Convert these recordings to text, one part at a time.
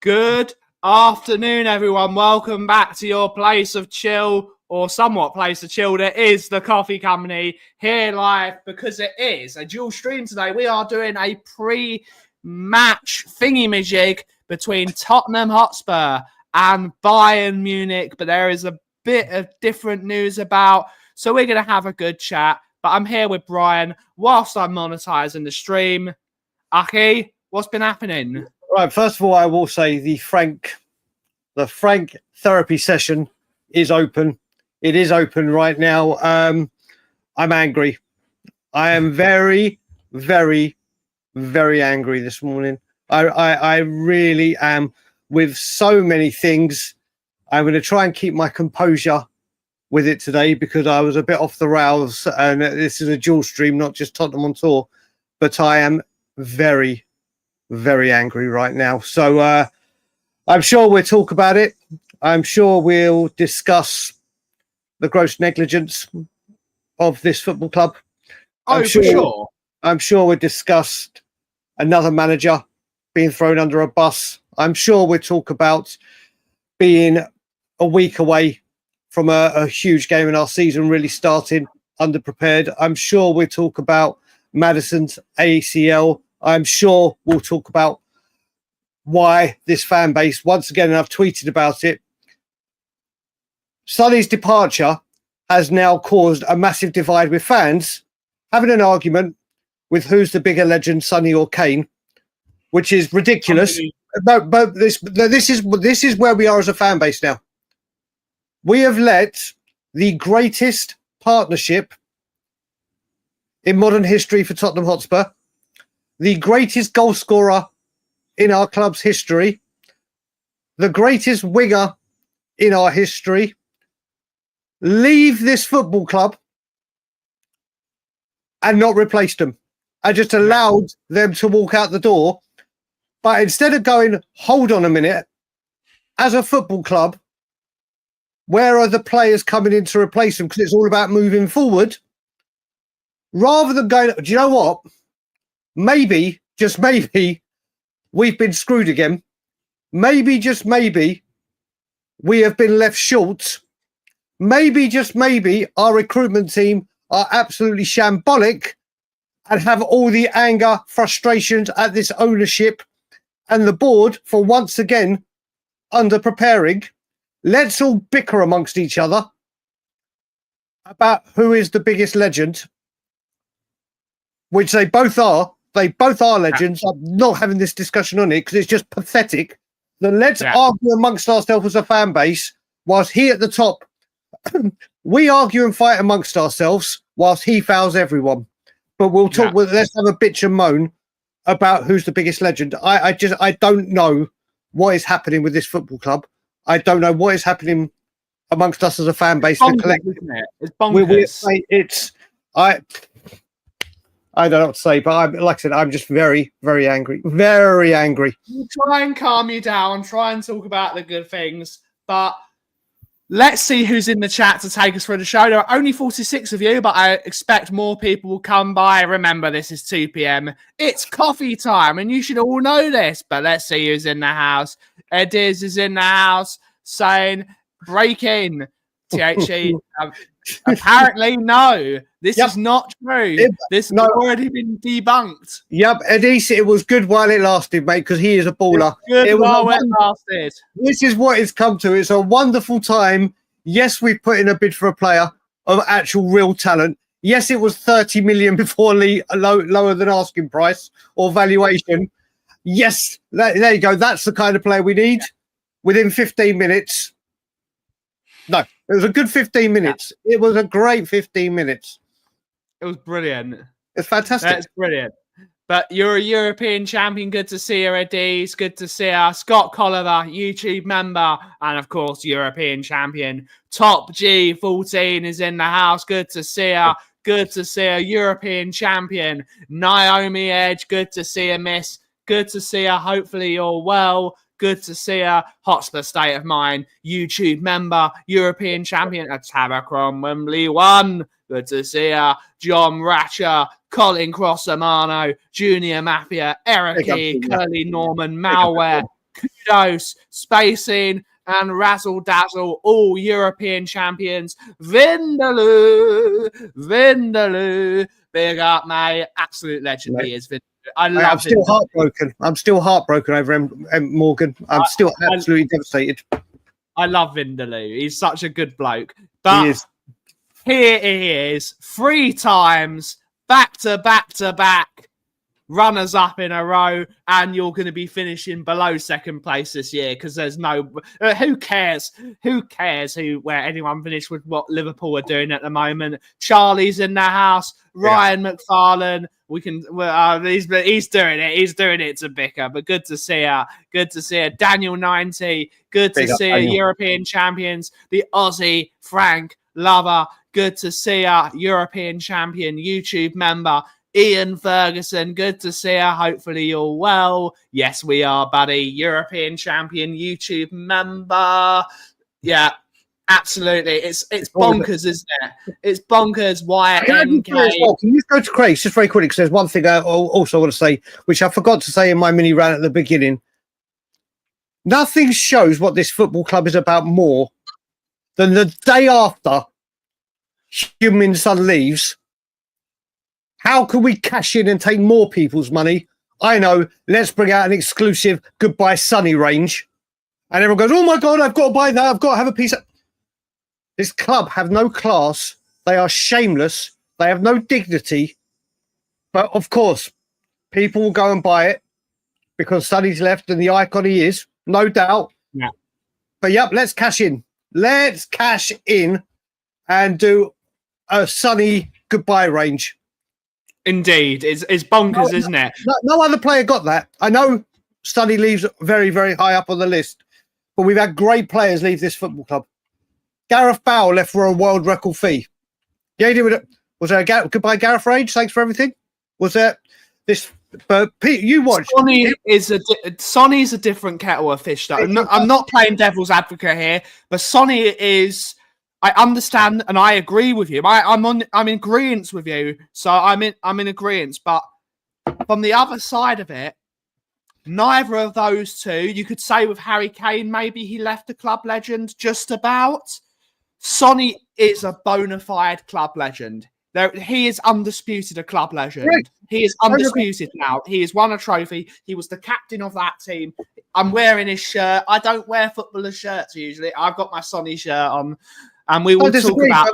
Good afternoon, everyone. Welcome back to your place of chill, or somewhat place of chill. That is the Coffee Company here live, because it is a dual stream today. We are doing a pre-match thingy-majig between Tottenham Hotspur and Bayern Munich, but there is a bit of different news about, so we're going to have a good chat. But I'm here with Brian whilst I'm monetizing the stream. Aki, what's been happening? Right, first of all, I will say the Frank therapy session is open. It is open right now. I'm angry. I am very, very, very angry this morning. I really am, with so many things. I'm going to try and keep my composure with it today because I was a bit off the rails, and this is a dual stream, not just Tottenham on tour. But I am very, very angry right now. So I'm sure we'll talk about it. I'm sure we'll discuss the gross negligence of this football club. I'm sure we'll discuss another manager being thrown under a bus. I'm sure we'll talk about being a week away from a huge game in our season really starting, underprepared. I'm sure we'll talk about Maddison's ACL. I'm sure we'll talk about why this fan base, once again, and I've tweeted about it, Sonny's departure has now caused a massive divide with fans having an argument with who's the bigger legend, Sonny or Kane, which is ridiculous. But this is where we are as a fan base now. We have let the greatest partnership in modern history for Tottenham Hotspur, the greatest goal scorer in our club's history, the greatest winger in our history, leave this football club and not replaced them. I just allowed them to walk out the door. But instead of going, hold on a minute, as a football club, where are the players coming in to replace them? Because it's all about moving forward. Rather than going, do you know what? Maybe, just maybe, we've been screwed again. Maybe, just maybe, we have been left short. Maybe, just maybe, our recruitment team are absolutely shambolic and have all the anger, frustrations at this ownership and the board for once again under-preparing. Let's all bicker amongst each other about who is the biggest legend, which they both are. They both are legends. I'm not having this discussion on it because it's just pathetic. Then let's argue amongst ourselves as a fan base, whilst he at the top, we argue and fight amongst ourselves whilst he fouls everyone. But we'll talk. Let's have a bitch and moan about who's the biggest legend. I don't know what is happening with this football club. I don't know what is happening amongst us as a fan base. It's bonkers, isn't it? It's bonkers. I don't know what to say, but like I said, I'm just very, very angry. Very angry. We'll try and calm you down, try and talk about the good things, but let's see who's in the chat to take us through the show. There are only 46 of you, but I expect more people will come by. Remember, this is 2 p.m. It's coffee time, and you should all know this, but let's see who's in the house. Ediz is in the house saying, break in. THE, apparently, no. This is not true. This has already been debunked. Yep, Edis, it was good while it lasted, mate, because he is a baller. It lasted. This is what it's come to. It's a wonderful time. Yes, we've put in a bid for a player of actual real talent. Yes, it was 30 million before lower than asking price or valuation. Yes, there you go. That's the kind of player we need within 15 minutes. No, it was a good 15 minutes. It was a great 15 minutes. It was brilliant. It's fantastic. That's brilliant. But you're a European champion. Good to see you, Ediz. Good to see you. Scott Colliver, YouTube member, and of course, European champion. Top G14 is in the house. Good to see you. Good to see you. European champion. Naomi Edge. Good to see you, miss. Good to see you. Hopefully, you're well. Good to see her. Hotspur State of Mind, YouTube member, European champion, Tabacron Wembley 1. Good to see her. John Ratcher, Colin Crossamano, Junior Mafia, Eric Curly Norman, Malware, Kudos, Spacing, and Razzle Dazzle, all European champions. Vindaloo. Big up, mate. Absolute legend he is, Vindaloo. I'm still heartbroken. I'm still heartbroken over M. Morgan. I'm still absolutely devastated. I love Vindaloo. He's such a good bloke. But here he is, 3 times, back to back, runners up in a row, and you're going to be finishing below second place this year because there's no... who cares? Who cares where anyone finished with what Liverpool are doing at the moment? Charlie's in the house. Ryan McFarlane. We can. He's doing it. He's doing it to bicker. But good to see her. Good to see her. Daniel 90. Good to see her. European champions. The Aussie Frank Lover. Good to see her. European champion. YouTube member. Ian Ferguson. Good to see her. Hopefully you're well. Yes, we are, buddy. European champion. YouTube member. Yeah. Absolutely. It's bonkers, isn't it? It's bonkers. YNK. Can you just go to Craig just very quickly? Because there's one thing I also want to say, which I forgot to say in my mini rant at the beginning. Nothing shows what this football club is about more than the day after Heung-Min's son leaves. How can we cash in and take more people's money? I know. Let's bring out an exclusive Goodbye Sonny range. And everyone goes, oh my God, I've got to buy that. I've got to have a piece of... This club have no class. They are shameless. They have no dignity. But of course, people will go and buy it because Sonny's left and the icon he is, no doubt. Yeah. But yep, let's cash in. Let's cash in and do a Sonny goodbye range. Indeed. It's bonkers, isn't it? No other player got that. I know Sonny leaves very, very high up on the list, but we've had great players leave this football club. Gareth Bale left for a world record fee. Yeah, was there a goodbye Gareth Rage? Thanks for everything. Was there this? But Pete, you watched. Sonny's a different kettle of fish. Though I'm not playing devil's advocate here, but Sonny is. I understand and I agree with you. I'm in agreement with you. So I'm in agreement. But from the other side of it, neither of those two. You could say with Harry Kane, maybe he left the club legend just about. Sonny is a bona fide club legend. He is undisputed a club legend. Right. He is undisputed now. He has won a trophy. He was the captain of that team. I'm wearing his shirt. I don't wear footballers' shirts usually. I've got my Sonny shirt on. And we will talk about...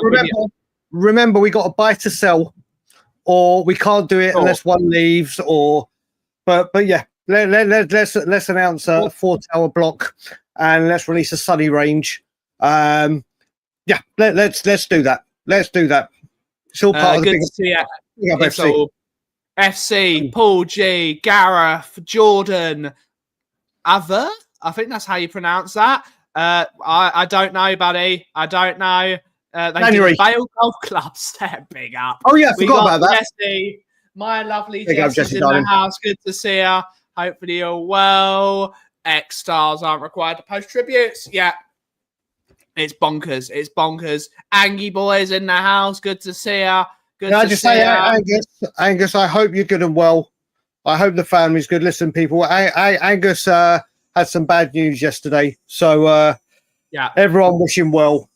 Remember, we got a buy to sell, or we can't do it unless one leaves, or... But yeah, let's announce a 4-tower block and let's release a Sonny range. Yeah, let's do that. Let's do that. It's all part of the big FC. FC, Paul G, Gareth, Jordan, Aver. I think that's how you pronounce that. I don't know, buddy. I don't know. They did Bale Golf Club step big up. Oh yeah, I forgot about that. Jessie, my lovely Jessie's in the house. Good to see her. Hopefully you're well. X-Stars aren't required to post tributes. Yeah. It's bonkers. It's bonkers. Angie boys in the house. Good to see her. Good to see her. Angus, I hope you're good and well. I hope the family's good. Listen, people, Angus had some bad news yesterday. So, yeah, everyone wish him well.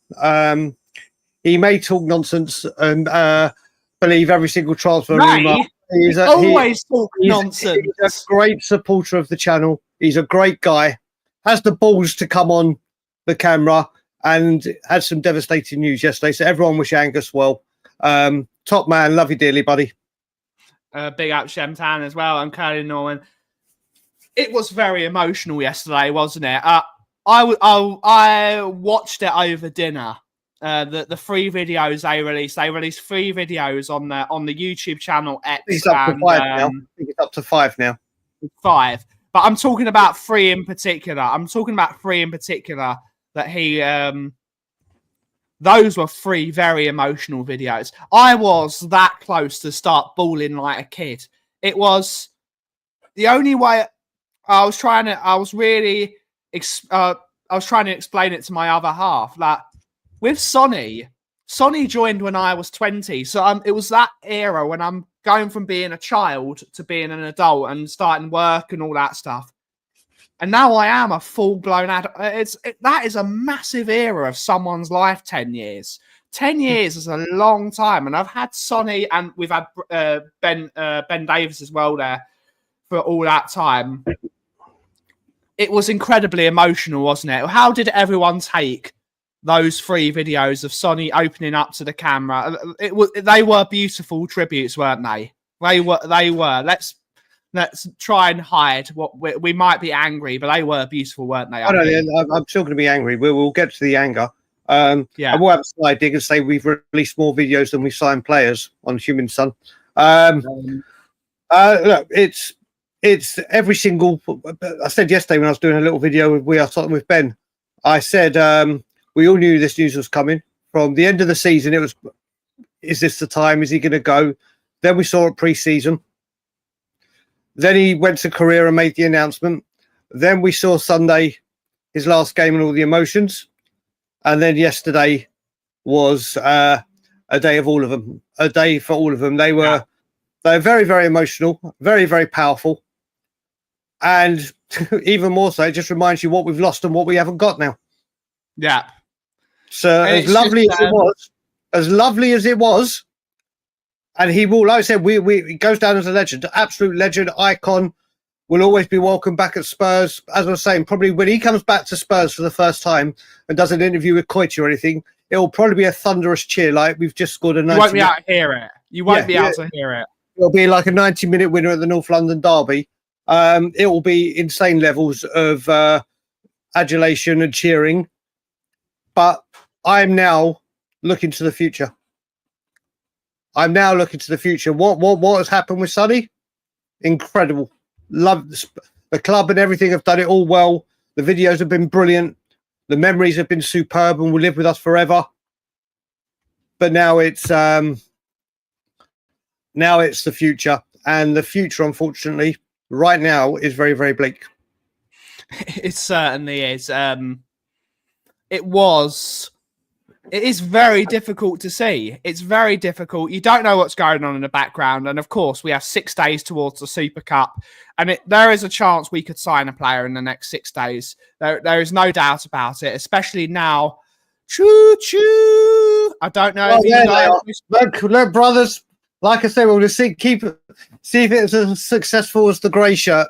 He may talk nonsense and believe every single transfer rumor. He always talks nonsense. He's a great supporter of the channel. He's a great guy. Has the balls to come on the camera and had some devastating news yesterday. So everyone wish Angus well. Top man, love you dearly, buddy. Big up Shemtan as well and Curly Norman. It was very emotional yesterday, wasn't it? I watched it over dinner. The 3 videos they released. They released 3 videos on the YouTube channel X. It's up to 5 now. I think it's up to 5 now. 5. But I'm talking about 3 in particular. That he those were 3 very emotional videos. I was that close to start bawling like a kid. It was the only way I was really I was trying to explain it to my other half. Like with Sonny joined when I was 20. So it was that era when I'm going from being a child to being an adult and starting work and all that stuff. And now I am a full-blown adult. That is a massive era of someone's life, 10 years. 10 years is a long time. And I've had Sonny and we've had Ben Davis as well there for all that time. It was incredibly emotional, wasn't it? How did everyone take those 3 videos of Sonny opening up to the camera? They were beautiful tributes, weren't they? They were. Let's try and hide what we might be angry, but they were beautiful, weren't they? I'm still going to be angry. We'll get to the anger. And we'll have a slide dig and say we've released more videos than we signed players on Heung-Min Son. Look, it's every single. I said yesterday when I was doing a little video with Ben, I said we all knew this news was coming from the end of the season. It was, is this the time? Is he going to go? Then we saw it pre-season. Then he went to Korea and made the announcement. Then we saw Sunday, his last game and all the emotions. And then yesterday was a day of all of them, a day for all of them. They're very, very emotional, very, very powerful. And even more so, it just reminds you what we've lost and what we haven't got now. Yeah. So as lovely as it was, and he will, like I said, he goes down as a legend, absolute legend, icon, will always be welcome back at Spurs. As I was saying, probably when he comes back to Spurs for the first time and does an interview with Koichi or anything, it will probably be a thunderous cheer like we've just scored a 90. You won't be able to hear it. You won't be able to hear it. It'll be like a 90-minute winner at the North London Derby. It will be insane levels of adulation and cheering. But I'm now looking to the future. What has happened with Sonny? Incredible. Love the club and everything have done it all well. The videos have been brilliant. The memories have been superb and will live with us forever. But now it's the future. And the future, unfortunately, right now is very, very bleak. It certainly is. It is very difficult to see. It's very difficult. You don't know what's going on in the background. And of course, we have 6 days towards the Super Cup. And there is a chance we could sign a player in the next 6 days. There is no doubt about it, especially now. Choo-choo! I don't know if you know. Look, brothers, like I said, we'll just see if it's as successful as the grey shirt.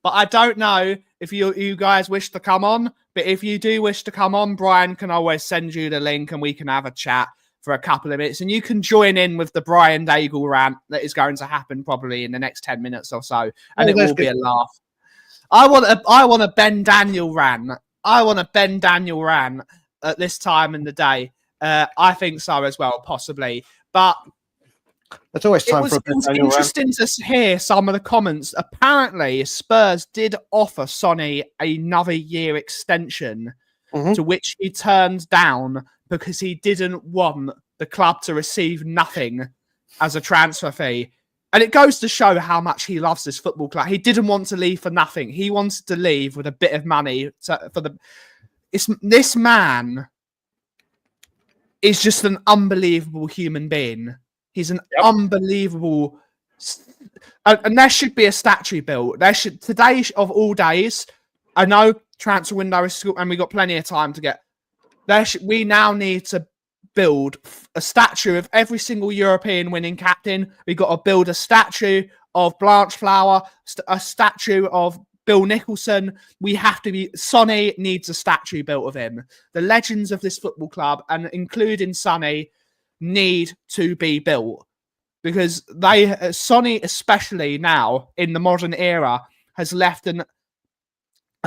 But I don't know if you guys wish to come on. But if you do wish to come on, Brian can always send you the link and we can have a chat for a couple of minutes. And you can join in with the Brian Daigle rant that is going to happen probably in the next 10 minutes or so. And it will be a laugh. I want a Ben Daniel rant. I want a Ben Daniel rant at this time in the day. I think so as well, possibly. But there's always time for a it was interesting to hear some of the comments. Apparently, Spurs did offer Sonny another year extension, to which he turned down because he didn't want the club to receive nothing as a transfer fee. And it goes to show how much he loves this football club. He didn't want to leave for nothing. He wanted to leave with a bit of money this man is just an unbelievable human being. He's an unbelievable, and there should be a statue built. Today of all days. I know transfer window is school, and we got plenty of time to get there. We now need to build a statue of every single European winning captain. We got to build a statue of Blanchflower, a statue of Bill Nicholson. Sonny needs a statue built of him. The legends of this football club, and including Sonny, need to be built because Sonny, especially now in the modern era, has left a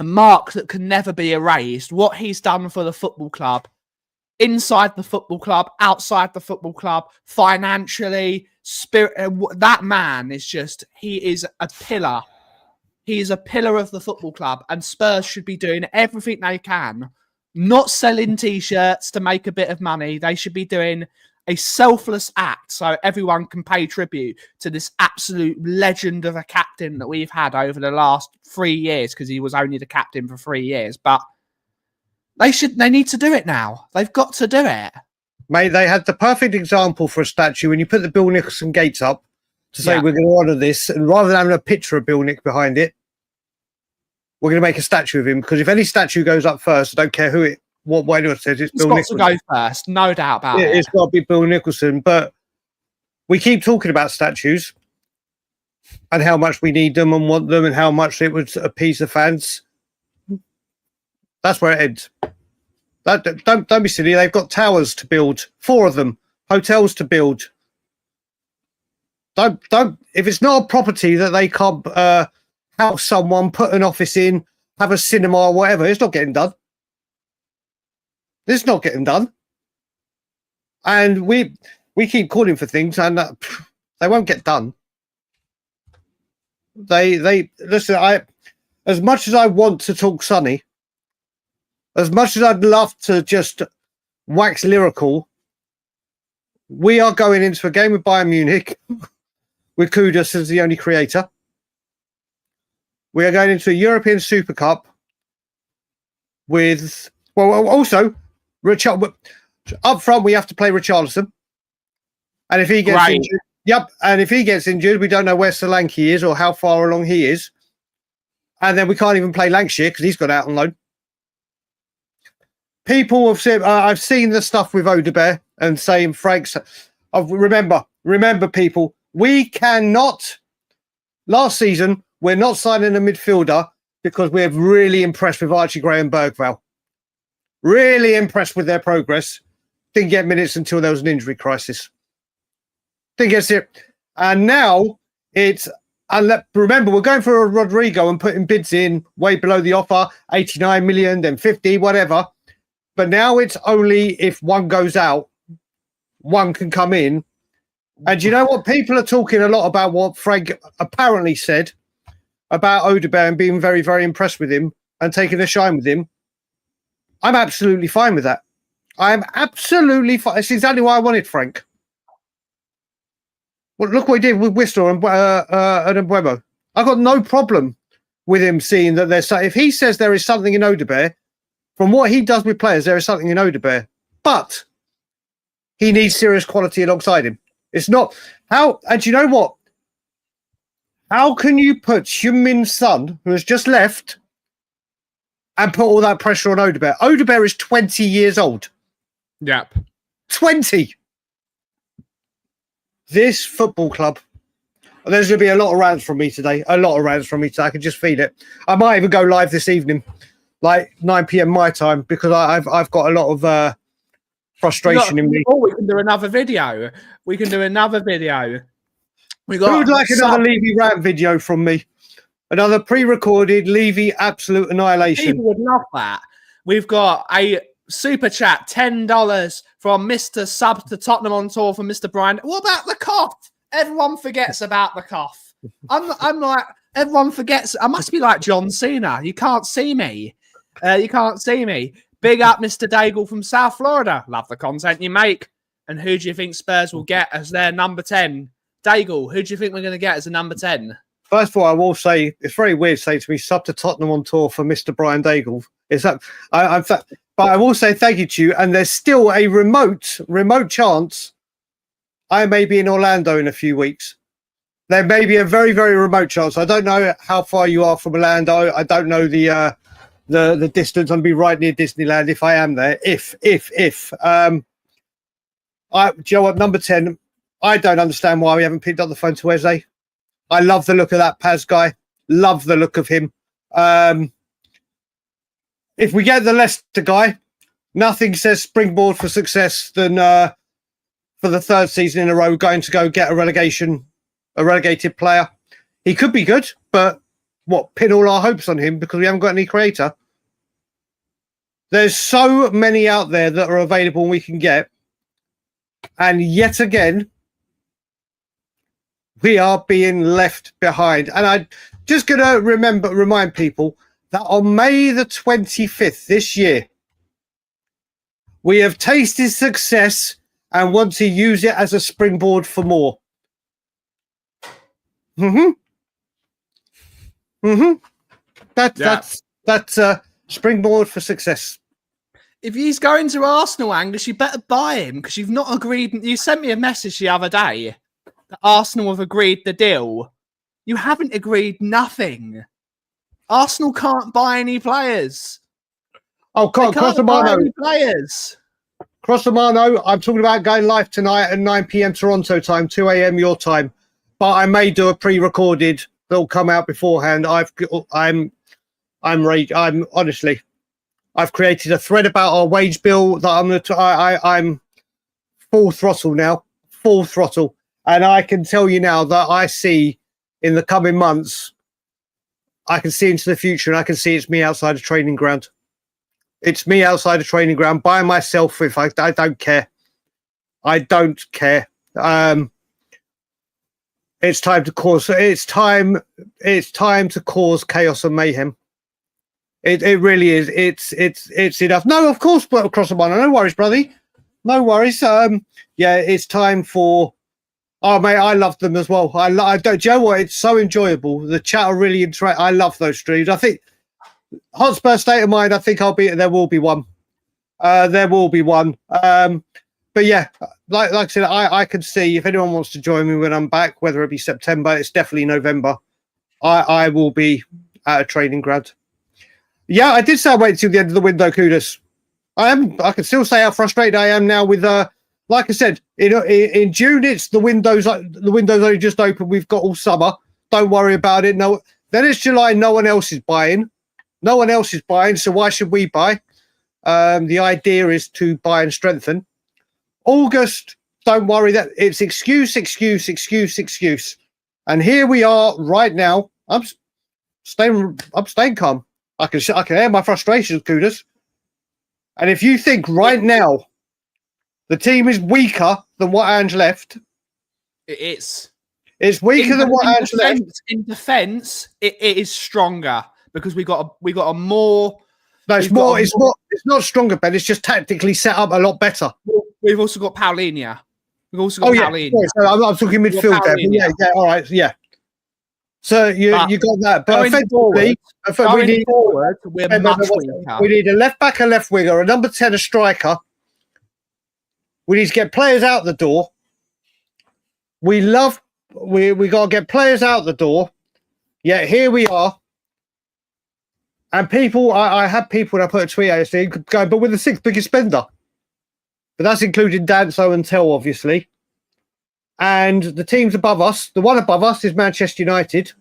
mark that can never be erased. What he's done for the football club, inside the football club, outside the football club, financially, that man is he is a pillar. He is a pillar of the football club, and Spurs should be doing everything they can not selling T-shirts to make a bit of money. They should be doing a selfless act so everyone can pay tribute to this absolute legend of a captain that we've had over the last 3 years, because he was only the captain for 3 years. But they need to do it now. They've got to do it. Mate, they had the perfect example for a statue when you put the Bill Nicholson gates up to say we're going to honour this, and rather than having a picture of Bill Nick behind it, we're going to make a statue of him, because if any statue goes up first, I don't care what anyone says, it's Bill Nicholson. It's got to go first, no doubt about it. It's got to be Bill Nicholson, but we keep talking about statues and how much we need them and want them and how much it would appease the fans. That's where it ends. Don't be silly. They've got towers to build, 4 of them, hotels to build. Don't. If it's not a property that they can't house someone, put an office in, have a cinema or whatever, it's not getting done. It's not getting done. And we keep calling for things, and they won't get done. They listen. As much as I want to talk Sonny, as much as I'd love to just wax lyrical, we are going into a game with Bayern Munich with Kudus as the only creator. We are going into a European Super Cup with, also, up front we have to play Richarlison. And if he gets injured, and if he gets injured, we don't know where Solanke is or how far along he is. And then we can't even play Lancashire because he's got out on loan. People have said, I've seen the stuff with Odebear and saying Frank's. Remember, people, we cannot. Last season, we're not signing a midfielder because we're really impressed with Archie Gray and Bergvall. Really impressed with their progress. Didn't get minutes until there was an injury crisis. Didn't get it. And now it's. Remember, we're going for a Rodrigo and putting bids in way below the offer, 89 million, then 50, whatever. But now it's only if one goes out, one can come in. And you know what? People are talking a lot about what Frank apparently said about Odebear and being very, very impressed with him and taking a shine with him. I'm absolutely fine with that. I'm absolutely fine. It's exactly what I wanted, Frank. Well, look what he did with Whistler and Mbeumo. I've got no problem with him seeing that there's. If he says there is something in Odebear, from what he does with players, there is something in Odebear. But he needs serious quality alongside him. It's not how. And you know what? How can you put Heung-Min's son, who has just left, and put all that pressure on Odebear? Odebear is 20 years old. Yep. 20. This football club, there's going to be a lot of rants from me today. I can just feel it. I might even go live this evening, like 9 p.m. my time, because I've got a lot of frustration in me. Oh, we can do another video. We got. Who would like another Levy rant video from me? Another pre-recorded Levy absolute annihilation. People would love that. We've got a super chat, $10 from Mr. Sub to Tottenham on tour from Mr. Brian. What about the Kauff? Everyone forgets about the Kauff. I'm like, everyone forgets. I must be like John Cena. You can't see me. Big up Mr. Daigle from South Florida. Love the content you make. And who do you think Spurs will get as their number 10? Daigle, who do you think we're going to get as a number 10? First of all, I will say, it's very weird saying to me, sub to Tottenham on tour for Mr. Brian Daigle. But I will say thank you to you. And there's still a remote chance I may be in Orlando in a few weeks. There may be a very, very remote chance. I don't know how far you are from Orlando. I don't know the distance. I'm going to be right near Disneyland if I am there. If. Do you know what? Number 10, I don't understand why we haven't picked up the phone to Eze. I love the look of that Paz guy. Love the look of him. If we get the Leicester guy, nothing says springboard for success than for the 3rd season in a row going to go get a relegated player. He could be good, but pin all our hopes on him because we haven't got any creator. There's so many out there that are available and we can get. And yet again, we are being left behind. And I'm just going to remind people that on May the 25th this year, We have tasted success and want to use it as a springboard for more. That's springboard for success. If he's going to Arsenal, Angus, you better buy him because you've not agreed. You sent me a message the other day that Arsenal have agreed the deal. You haven't agreed nothing. Arsenal can't buy any players. Oh, Cross-Amano. Players. Cross-Amano, I'm talking about going live tonight at 9 p.m. Toronto time, 2 a.m. your time. But I may do a pre-recorded that'll come out beforehand. I'm honestly, I've created a thread about our wage bill that I'm full throttle now, and I can tell you now that I see in the coming months, I can see into the future, and I can see it's me outside a training ground. It's me outside a training ground by myself. If I don't care, I don't care. It's time to cause. It's time to cause chaos and mayhem. It really is. It's enough. No, of course, but across the line. No worries, brother. No worries. Yeah, it's time for. Oh, mate, I love them as well. I don't. Do you know what? It's so enjoyable. The chat are really interesting. I love those streams. I think Hotspur State of Mind. I think I'll be. There will be one. There will be one. But yeah, like I said, I can see if anyone wants to join me when I'm back, whether it be September, it's definitely November. I will be at a training ground. Yeah, I did say I'd wait till the end of the window, Kudos. I can still say how frustrated I am now with like I said, in June it's the windows only just open. We've got all summer. Don't worry about it. No, then it's July. No one else is buying. So why should we buy? The idea is to buy and strengthen. August, don't worry, that it's excuse. And here we are right now. I'm staying calm. I can air my frustrations, Kudos. And if you think right now the team is weaker than what Ange left, it is. It's weaker than what Ange left. In defence, it is stronger because we got a more. No, it's more. It's not stronger, Ben. It's just tactically set up a lot better. We've also got Paulinho. We've also got Paulinho. Yeah. So I'm talking midfield there. Yeah, all right, yeah. So you got that, but effectively, we need a left back, a left winger, a number 10, a striker. We need to get players out the door. We got to get players out the door. Yeah, here we are. And people, I had people when I put a tweet out yesterday going, but we're the 6th biggest spender. But that's including Danso and Tell, obviously. And the teams above us, the one above us is Manchester United,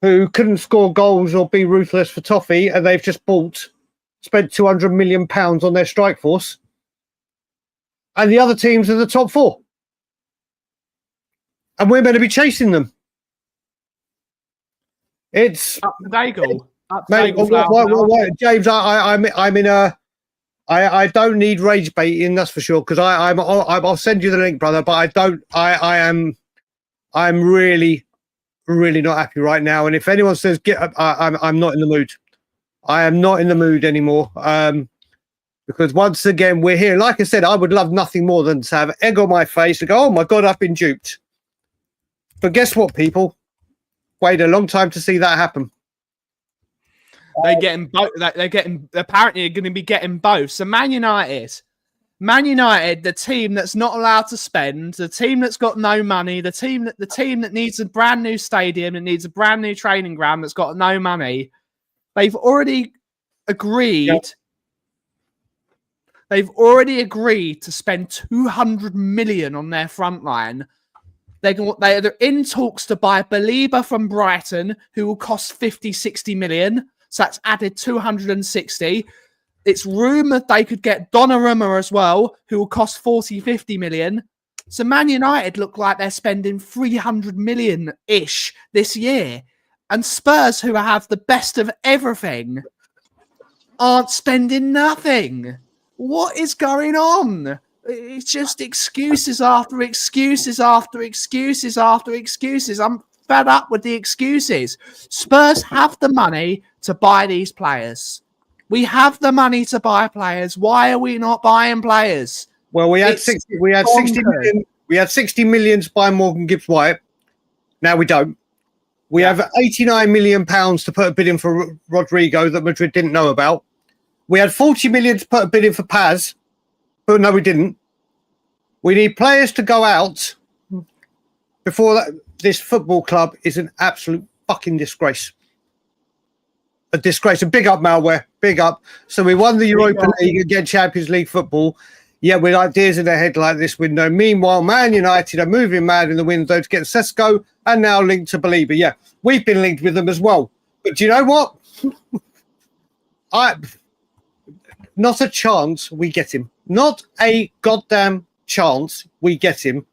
who couldn't score goals or be ruthless for toffee, and they've just spent £200 million on their strike force. And the other teams are the top 4. And we're meant to be chasing them. It's up to Daigle. James, I'm in a. I don't need rage baiting, that's for sure. Because I'll send you the link, brother. But I don't. I'm really not happy right now. And if anyone says get up, I'm not in the mood. I am not in the mood anymore. Because once again we're here. Like I said, I would love nothing more than to have egg on my face and go, "Oh my God, I've been duped." But guess what, people? Wait a long time to see that happen. They're getting both. Apparently, going to be getting both. So Man United, the team that's not allowed to spend, the team that's got no money, the team that needs a brand new stadium and needs a brand new training ground that's got no money. They've already agreed. Yep. They've already agreed to spend 200 million on their front line. They're in talks to buy Belieber from Brighton, who will cost 50, 60 million. So that's added 260. It's rumoured they could get Donnarumma as well, who will cost 40, 50 million. So Man United look like they're spending 300 million-ish this year. And Spurs, who have the best of everything, aren't spending nothing. What is going on? It's just excuses after excuses after excuses after excuses. I'm fed up with the excuses. Spurs have the money to buy these players. We have the money to buy players. Why are we not buying players? Well, we had 60 million. We had 60 million to buy Morgan Gibbs-White. Now we don't. We have 89 million pounds to put a bid in for Rodrigo that Madrid didn't know about. We had 40 million to put a bid in for Paz, but no, we didn't. We need players to go out before that. This football club is an absolute fucking disgrace. A disgrace. A big up, Malware. Big up. So we won the Europa League against Champions League football. Yeah, with ideas in their head like this window. Meanwhile, Man United are moving mad in the window to get Sesko and now linked to Belieber. Yeah, we've been linked with them as well. But do you know what? Not a chance we get him. Not a goddamn chance we get him.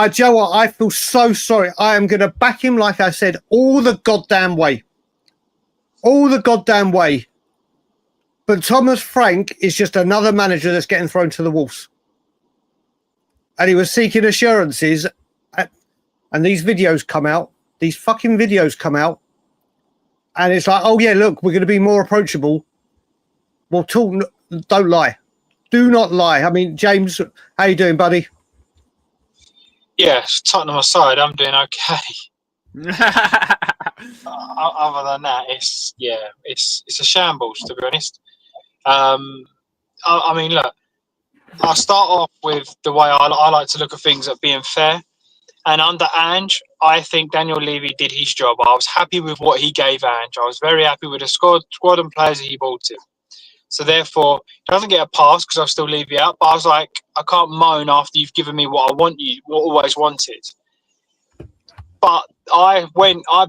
Joe, what? I feel so sorry. I am going to back him, like I said, all the goddamn way. All the goddamn way. But Thomas Frank is just another manager that's getting thrown to the wolves. And he was seeking assurances. And these videos come out. These fucking videos come out. And it's like, oh, yeah, look, we're going to be more approachable. Well, don't lie. Do not lie. I mean, James, how you doing, buddy? Yes, Tottenham aside, I'm doing okay. Other than that, it's a shambles, to be honest. I mean, look, I'll start off with the way I like to look at things at being fair. And under Ange, I think Daniel Levy did his job. I was happy with what he gave Ange. I was very happy with the squad and players that he brought in. So therefore, he doesn't get a pass because I'll still leave you out. But I was like, I can't moan after you've given me what I always wanted. But I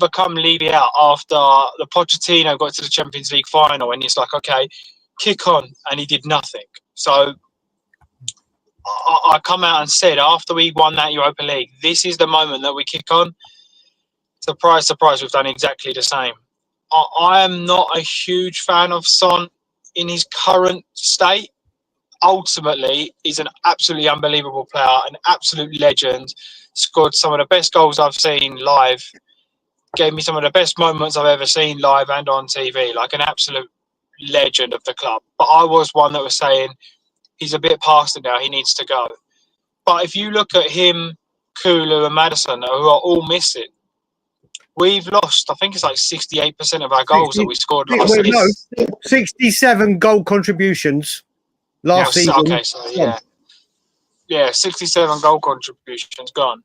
become Levy out after the Pochettino got to the Champions League final, and it's like, okay, kick on, and he did nothing. So I come out and said, after we won that Europa League, this is the moment that we kick on. Surprise, surprise, we've done exactly the same. I am not a huge fan of Son in his current state. Ultimately, he's an absolutely unbelievable player, an absolute legend. Scored some of the best goals I've seen live. Gave me some of the best moments I've ever seen live and on TV. Like an absolute legend of the club. But I was one that was saying he's a bit past it now. He needs to go. But if you look at him, Kulu and Maddison, who are all missing, we've lost, I think it's like 68% of our goals that we scored last season. No, 67 goal contributions last season. Okay, so yeah, 67 goal contributions gone.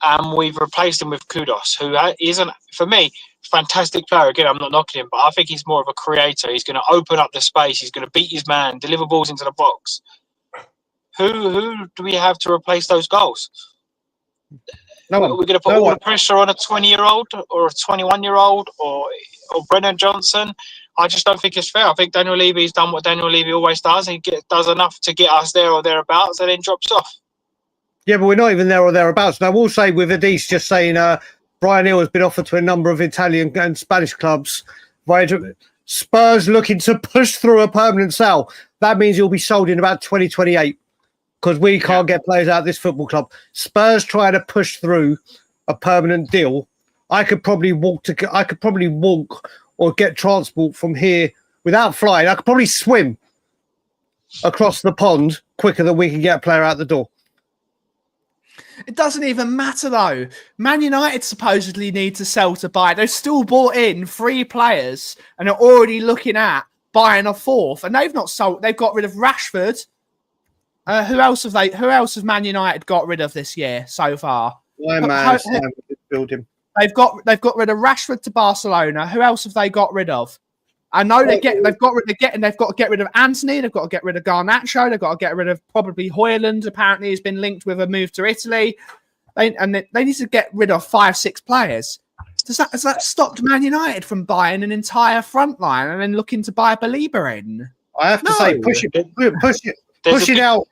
And we've replaced him with Kudos, who isn't, for me, fantastic player. Again, I'm not knocking him, but I think he's more of a creator. He's going to open up the space. He's going to beat his man, deliver balls into the box. Who do we have to replace those goals? No one. We're going to put all the pressure on a 20-year-old or a 21-year-old or Brennan Johnson. I just don't think it's fair. I think Daniel Levy's done what Daniel Levy always does. He does enough to get us there or thereabouts and then drops off. Yeah, but we're not even there or thereabouts. Now, I will say with Adis just saying Brian Hill has been offered to a number of Italian and Spanish clubs. Spurs looking to push through a permanent sale. That means he'll be sold in about 2028 because we can't get players out of this football club. Spurs trying to push through a permanent deal. I could probably walk or get transport from here without flying. I could probably swim across the pond quicker than we can get a player out the door. It doesn't even matter, though. Man United supposedly need to sell to buy. They've still bought in 3 players and are already looking at buying a 4th. And they've not sold. They've got rid of Rashford. Who else have Man United got rid of this year so far? They've got rid of Rashford to Barcelona. Who else have they got rid of? I know they've got to get rid of Anthony. They've got to get rid of Garnacho. They've got to get rid of probably Højlund. Apparently, he's been linked with a move to Italy. They need to get rid of 5-6 players. Has that stopped Man United from buying an entire front line and then looking to buy Belieber in? I have to say, push it out.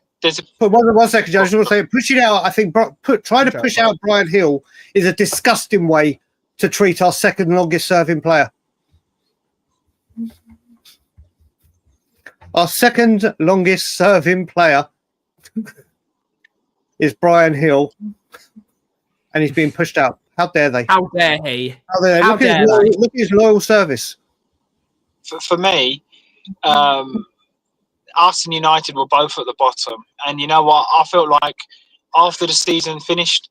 One second, I just want to say, push it out. I think trying to push out Brian Hill is a disgusting way to treat our second longest serving player. Our second longest serving player is Brian Hill, and he's being pushed out. How dare they? How dare he? Look at his loyal service. for me, us and United were both at the bottom. And you know what? I felt like after the season finished,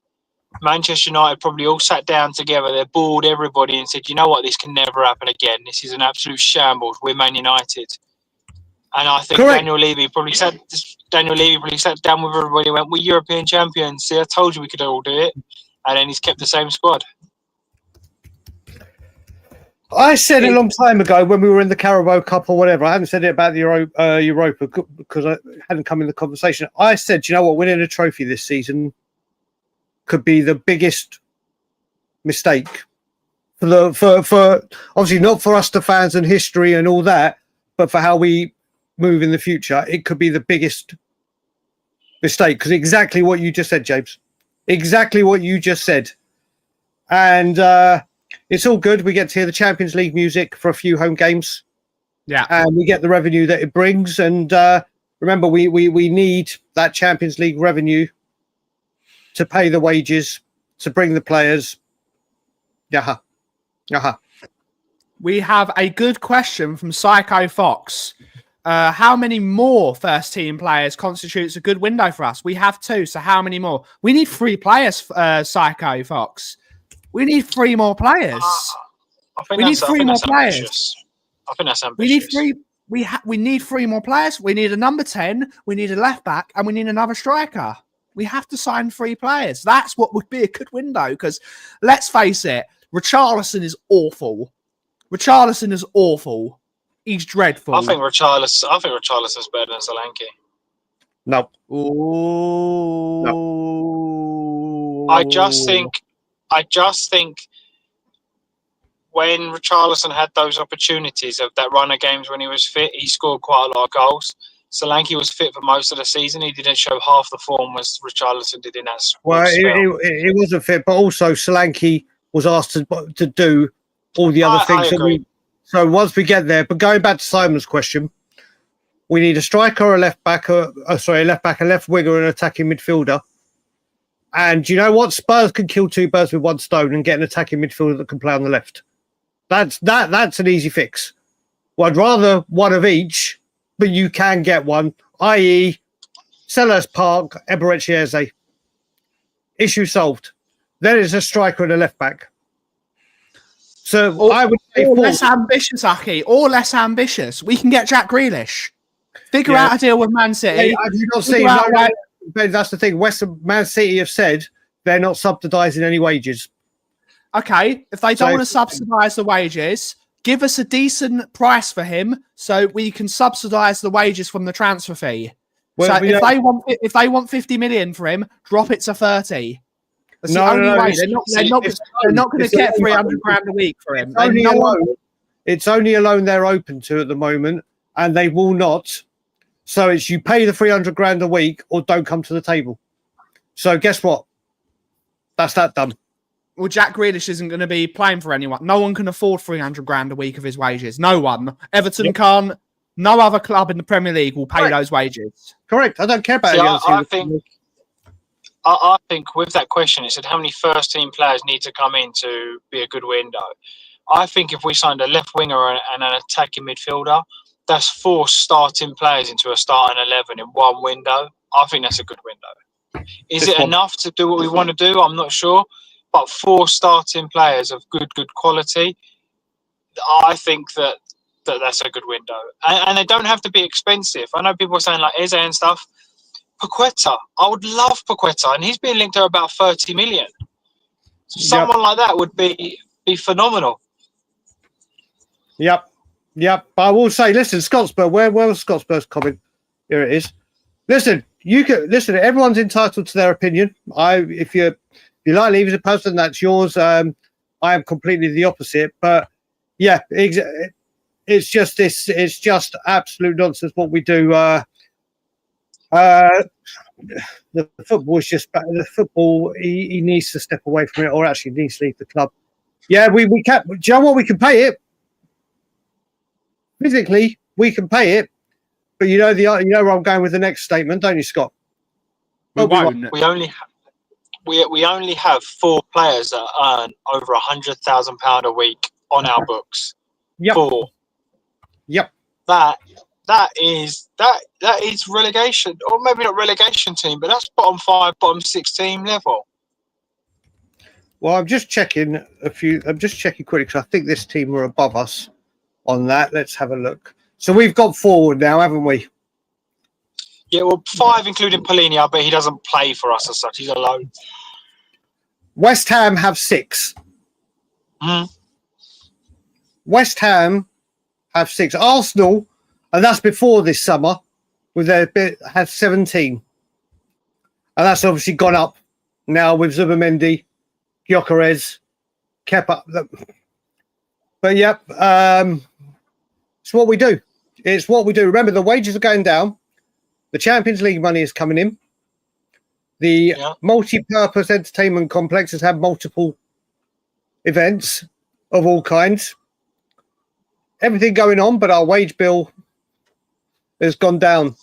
Manchester United probably all sat down together. They bored everybody and said, you know what? This can never happen again. This is an absolute shambles. We're Man United. And I think Correct. Daniel Levy probably sat down with everybody and went, we're European champions. See, I told you we could all do it. And then he's kept the same squad. I said a long time ago when we were in the Carabao Cup or whatever, I haven't said it about the Europa because I hadn't come in the conversation. I said, you know what, winning a trophy this season could be the biggest mistake for obviously not for us, the fans and history and all that, but for how we move in the future. It could be the biggest mistake because exactly what you just said, James. Exactly what you just said. And it's all good. We get to hear the Champions League music for a few home games. Yeah. And we get the revenue that it brings. And remember, we need that Champions League revenue to pay the wages, to bring the players. Yaha. We have a good question from Psycho Fox. How many more first team players constitutes a good window for us? We have 2, so how many more? We need 3 players, Psycho Fox. We need 3 more players. We need 3 more players. I think that's ambitious. We need 3. We need 3 more players. We need a number 10. We need a left back, and we need another striker. We have to sign 3 players. That's what would be a good window. Because let's face it, Richarlison is awful. He's dreadful. I think Richarlison's better than Solanke. No. Ooh. No. I just think when Richarlison had those opportunities of that run of games when he was fit, he scored quite a lot of goals. Solanke was fit for most of the season. He didn't show half the form as Richarlison did in that spell. Well, it wasn't fit, but also Solanke was asked to do all the other things. So once we get there, but going back to Simon's question, we need a striker, a left back, a left winger, and an attacking midfielder. And you know what? Spurs can kill 2 birds with 1 stone and get an attacking midfielder that can play on the left. That's an easy fix. Well, I'd rather one of each, but you can get one, i.e. Selhurst Park, Eberechi Eze. Issue solved. Then it's a striker and a left back. So I would say less ambitious, Aki, or less ambitious. We can get Jack Grealish. Figure out a deal with Man City. Have you not seen? That's the thing. Man City have said they're not subsidising any wages. Okay, if they don't want to subsidise the wages, give us a decent price for him so we can subsidise the wages from the transfer fee. Well, so if they want 50 million for him, drop it to 30. That's the only way. They're not going to get 300 grand a week for him. It's only a loan they're open to at the moment, and they will not. So it's you pay the 300 grand a week or don't come to the table. So guess what? That's that done. Well, Jack Grealish isn't going to be playing for anyone. No one can afford 300 grand a week of his wages. No one. Everton can't. No other club in the Premier League will pay those wages. Correct. I don't care about it. I think with that question, it said how many first-team players need to come in to be a good window. I think if we signed a left winger and an attacking midfielder, that's 4 starting players into a starting 11 in one window. I think that's a good window. Is it enough to do what we want to do? I'm not sure. But 4 starting players of good quality, I think that's a good window. And they don't have to be expensive. I know people are saying like Eze and stuff. Paqueta, I would love Paqueta, and he's being linked to about 30 million. Someone like that would be phenomenal. Yep. But I will say, listen, Scottspur, where was Scottspur's comment? Here it is. Listen, everyone's entitled to their opinion. If you like Levy as a person, that's yours. I am completely the opposite. But yeah, it's just absolute nonsense what we do. The football is just the football. He needs to step away from it, or actually needs to leave the club. Yeah, we can. Do you know what? We can pay it physically. We can pay it, but you know where I'm going with the next statement, don't you, Scott? We won't. We only have 4 players that earn over £100,000 a week on our books. Yep. 4. Yep. That is relegation, or maybe not relegation team, but that's bottom 5, bottom 6 team level. Well, I'm just checking quickly because I think this team were above us on that. Let's have a look. So we've got forward now, haven't we? Yeah, well, 5 including Polini, but he doesn't play for us as such. He's a loan. West Ham have 6. West Ham have 6. Arsenal, and that's before this summer, with their bit, have 17. And that's obviously gone up now with Zubimendi, Gyökeres, Kepa. But yep, it's what we do. It's what we do. Remember, the wages are going down. The Champions League money is coming in. The multi-purpose entertainment complex has had multiple events of all kinds. Everything going on, but our wage bill has gone down.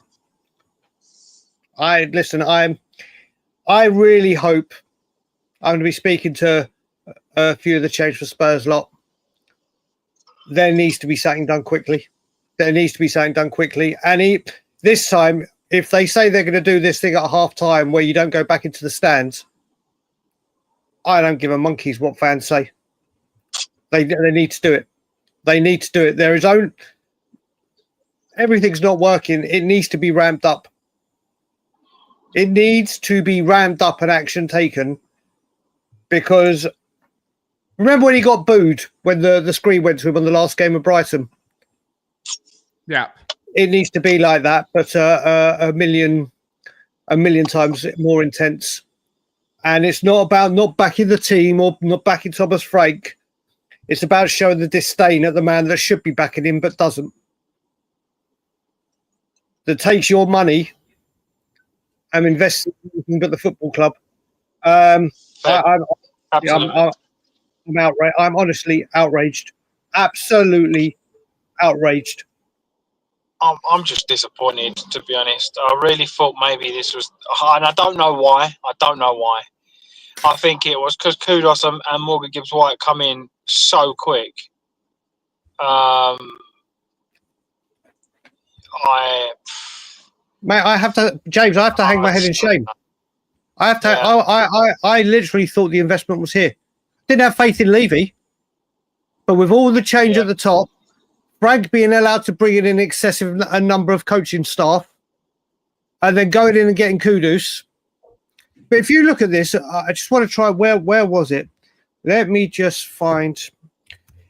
I really hope I'm going to be speaking to a few of the Change for Spurs lot. There needs to be something done quickly. And this time, if they say they're going to do this thing at half time where you don't go back into the stands, I don't give a monkey's what fans say. They need to do it. They need to do it. Everything's not working. It needs to be ramped up. It needs to be ramped up and action taken, because remember when he got booed when the screen went to him on the last game of Brighton? Yeah. It needs to be like that, but a million times more intense. And it's not about not backing the team or not backing Thomas Frank. It's about showing the disdain at the man that should be backing him but doesn't. That takes your money and invests in anything but the football club. I'm outraged. I'm honestly outraged. Absolutely outraged. I'm just disappointed, to be honest. I really thought maybe this was, and I don't know why. I think it was because Kudus and Morgan Gibbs-White come in so quick. Mate, I have to hang my head in shame. I literally thought the investment was here. Didn't have faith in Levy, but with all the change at the top, Frank being allowed to bring in an excessive a number of coaching staff, and then going in and getting Kudus. But if you look at this, I just want to try, where was it? Let me just find.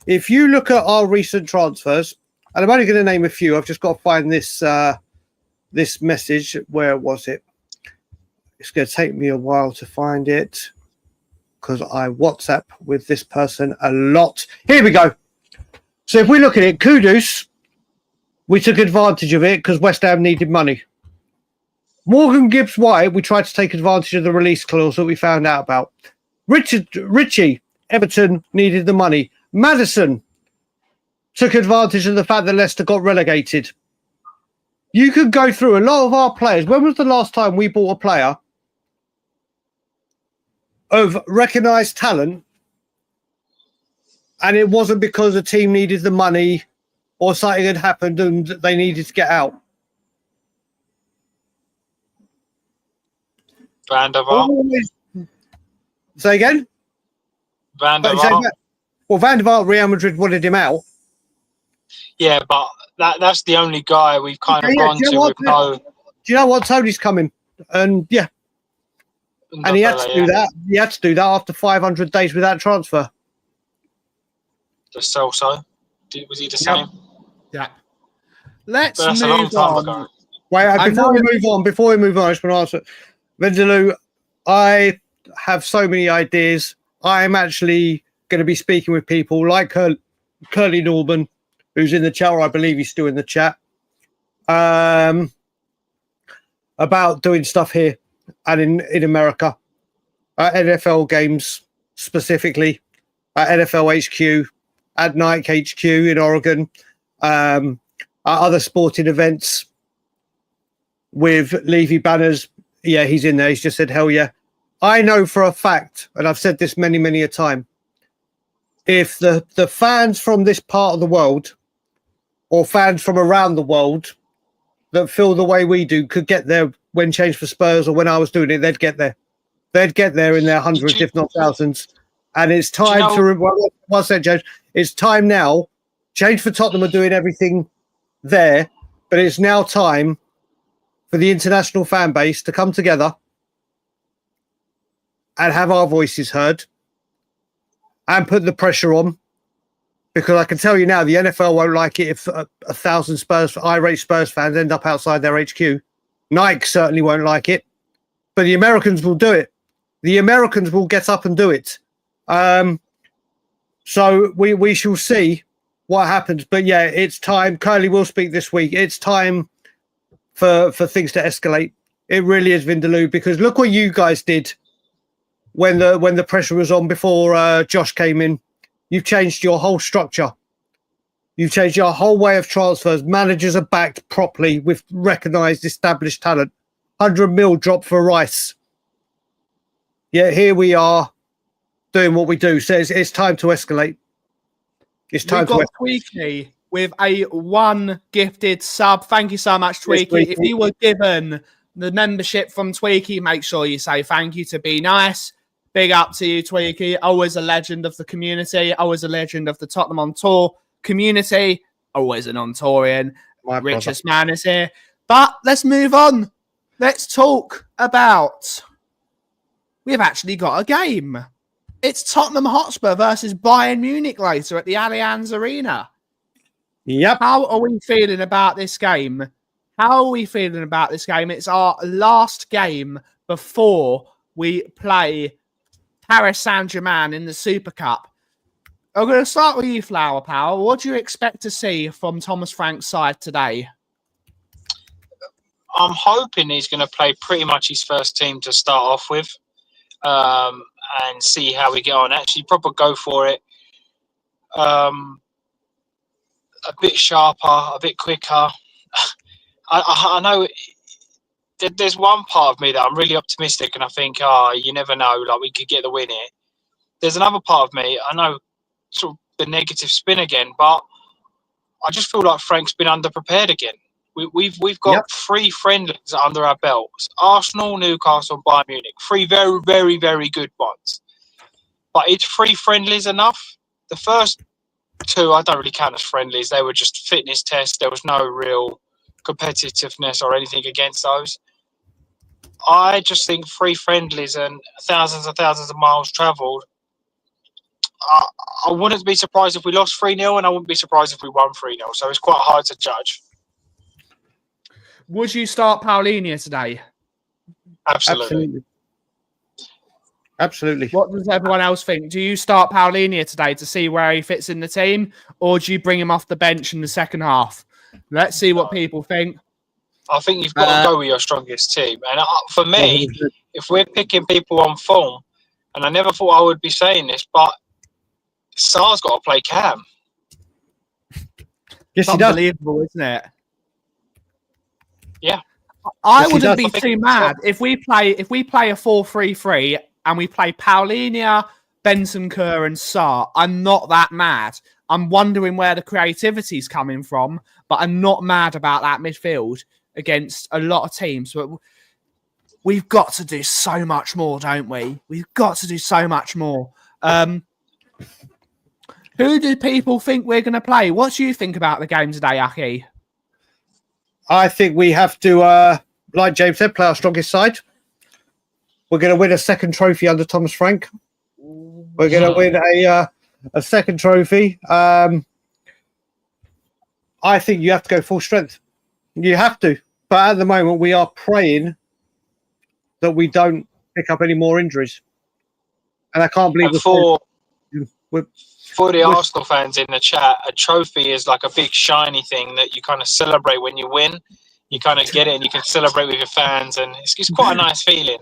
If you look at our recent transfers, and I'm only going to name a few. I've just got to find this this message. Where was it? It's going to take me a while to find it because I WhatsApp with this person a lot. Here we go. So if we look at it, Kudus, we took advantage of it because West Ham needed money. Morgan Gibbs-White, we tried to take advantage of the release clause that we found out about. Richie, Everton needed the money. Maddison took advantage of the fact that Leicester got relegated. You could go through a lot of our players. When was the last time we bought a player of recognised talent and it wasn't because the team needed the money or something had happened and they needed to get out? Van der Vaart. Say again? Van der Vaart. Well, Van der Vaart, Real Madrid wanted him out. Yeah, but that's the only guy we've kind of gone to with no... Do you know what? Tony's coming. And yeah. And he had to do that. He had to do that after 500 days without transfer. Just so. Was he the same? Yeah. Let's that's move a long time on. ago. Wait, before we move on, I just want to answer. Vindaloo, I have so many ideas. I'm actually going to be speaking with people like Curly Norman, who's in the chat, or I believe he's still in the chat, about doing stuff here and in America, NFL games specifically, NFL HQ, at Nike HQ in Oregon, other sporting events with Levy banners. Yeah, he's in there. He's just said, hell yeah. I know for a fact, and I've said this many, many a time, if the fans from this part of the world or fans from around the world that feel the way we do could get there when Change for Spurs or when I was doing it, they'd get there. They'd get there in their hundreds, if not thousands. And it's time one second, James. It's time now. Change for Tottenham are doing everything there, but it's now time for the international fan base to come together and have our voices heard and put the pressure on. Because I can tell you now, the NFL won't like it if 1,000 irate Spurs fans end up outside their HQ. Nike certainly won't like it, but the Americans will do it. The Americans will get up and do it. So we shall see what happens. But yeah, it's time. Curly will speak this week. It's time for things to escalate. It really is, Vindaloo, because look what you guys did when the pressure was on before Josh came in. You've changed your whole structure. You've changed your whole way of transfers. Managers are backed properly with recognised, established talent. 100 mil drop for Rice. Yeah, here we are doing what we do. So it's time to escalate. It's time We've got Tweaky with a one gifted sub. Thank you so much, Tweaky. Tweaky. If you were given the membership from Tweaky, make sure you say thank you to Be Nice. Big up to you, Tweaky. Always a legend of the community. Always a legend of the Tottenham on Tour community. Always an on-tourian. My Richest man is here. But let's move on. Let's talk about... We've actually got a game. It's Tottenham Hotspur versus Bayern Munich later at the Allianz Arena. Yep. How are we feeling about this game? It's our last game before we play Paris Saint-Germain in the Super Cup. I'm going to start with you, Flower Power. What do you expect to see from Thomas Frank's side today? I'm hoping he's going to play pretty much his first team to start off with, and see how we get on. Actually, proper go for it. A bit sharper, a bit quicker. I know there's one part of me that I'm really optimistic, and I think, you never know, like we could get the win here. There's another part of me, I know, sort of the negative spin again, but I just feel like Frank's been underprepared again. We've got 3 friendlies under our belts: Arsenal, Newcastle, and Bayern Munich. 3 very, very, very good ones. But it's 3 friendlies enough. The first 2 I don't really count as friendlies. They were just fitness tests. There was no real competitiveness or anything against those. I just think 3 friendlies and thousands and thousands of miles travelled. I wouldn't be surprised if we lost 3-0, and I wouldn't be surprised if we won 3-0. So it's quite hard to judge. Would you start Paulinho today? Absolutely. What does everyone else think? Do you start Paulinho today to see where he fits in the team, or do you bring him off the bench in the second half? Let's see what people think. I think you've got to go with your strongest team. And for me, if we're picking people on form, and I never thought I would be saying this, but Sar's got to play Cam. Yes, it's unbelievable, isn't it? Yeah. I wouldn't be too mad if we play a 4-3-3 and we play Paulinho, Bentancur, and Sarr. I'm not that mad. I'm wondering where the creativity's coming from, but I'm not mad about that midfield against a lot of teams. But we've got to do so much more, don't we? We've got to do so much more. Who do people think we're going to play? What do you think about the game today, Aki? I think we have to, like James said, play our strongest side. We're going to win a second trophy under Thomas Frank. We're going to win a second trophy. I think you have to go full strength. You have to. But at the moment, we are praying that we don't pick up any more injuries. And I can't believe for the Arsenal fans in the chat, a trophy is like a big shiny thing that you kind of celebrate when you win. You kind of get it and you can celebrate with your fans, and it's quite a nice feeling.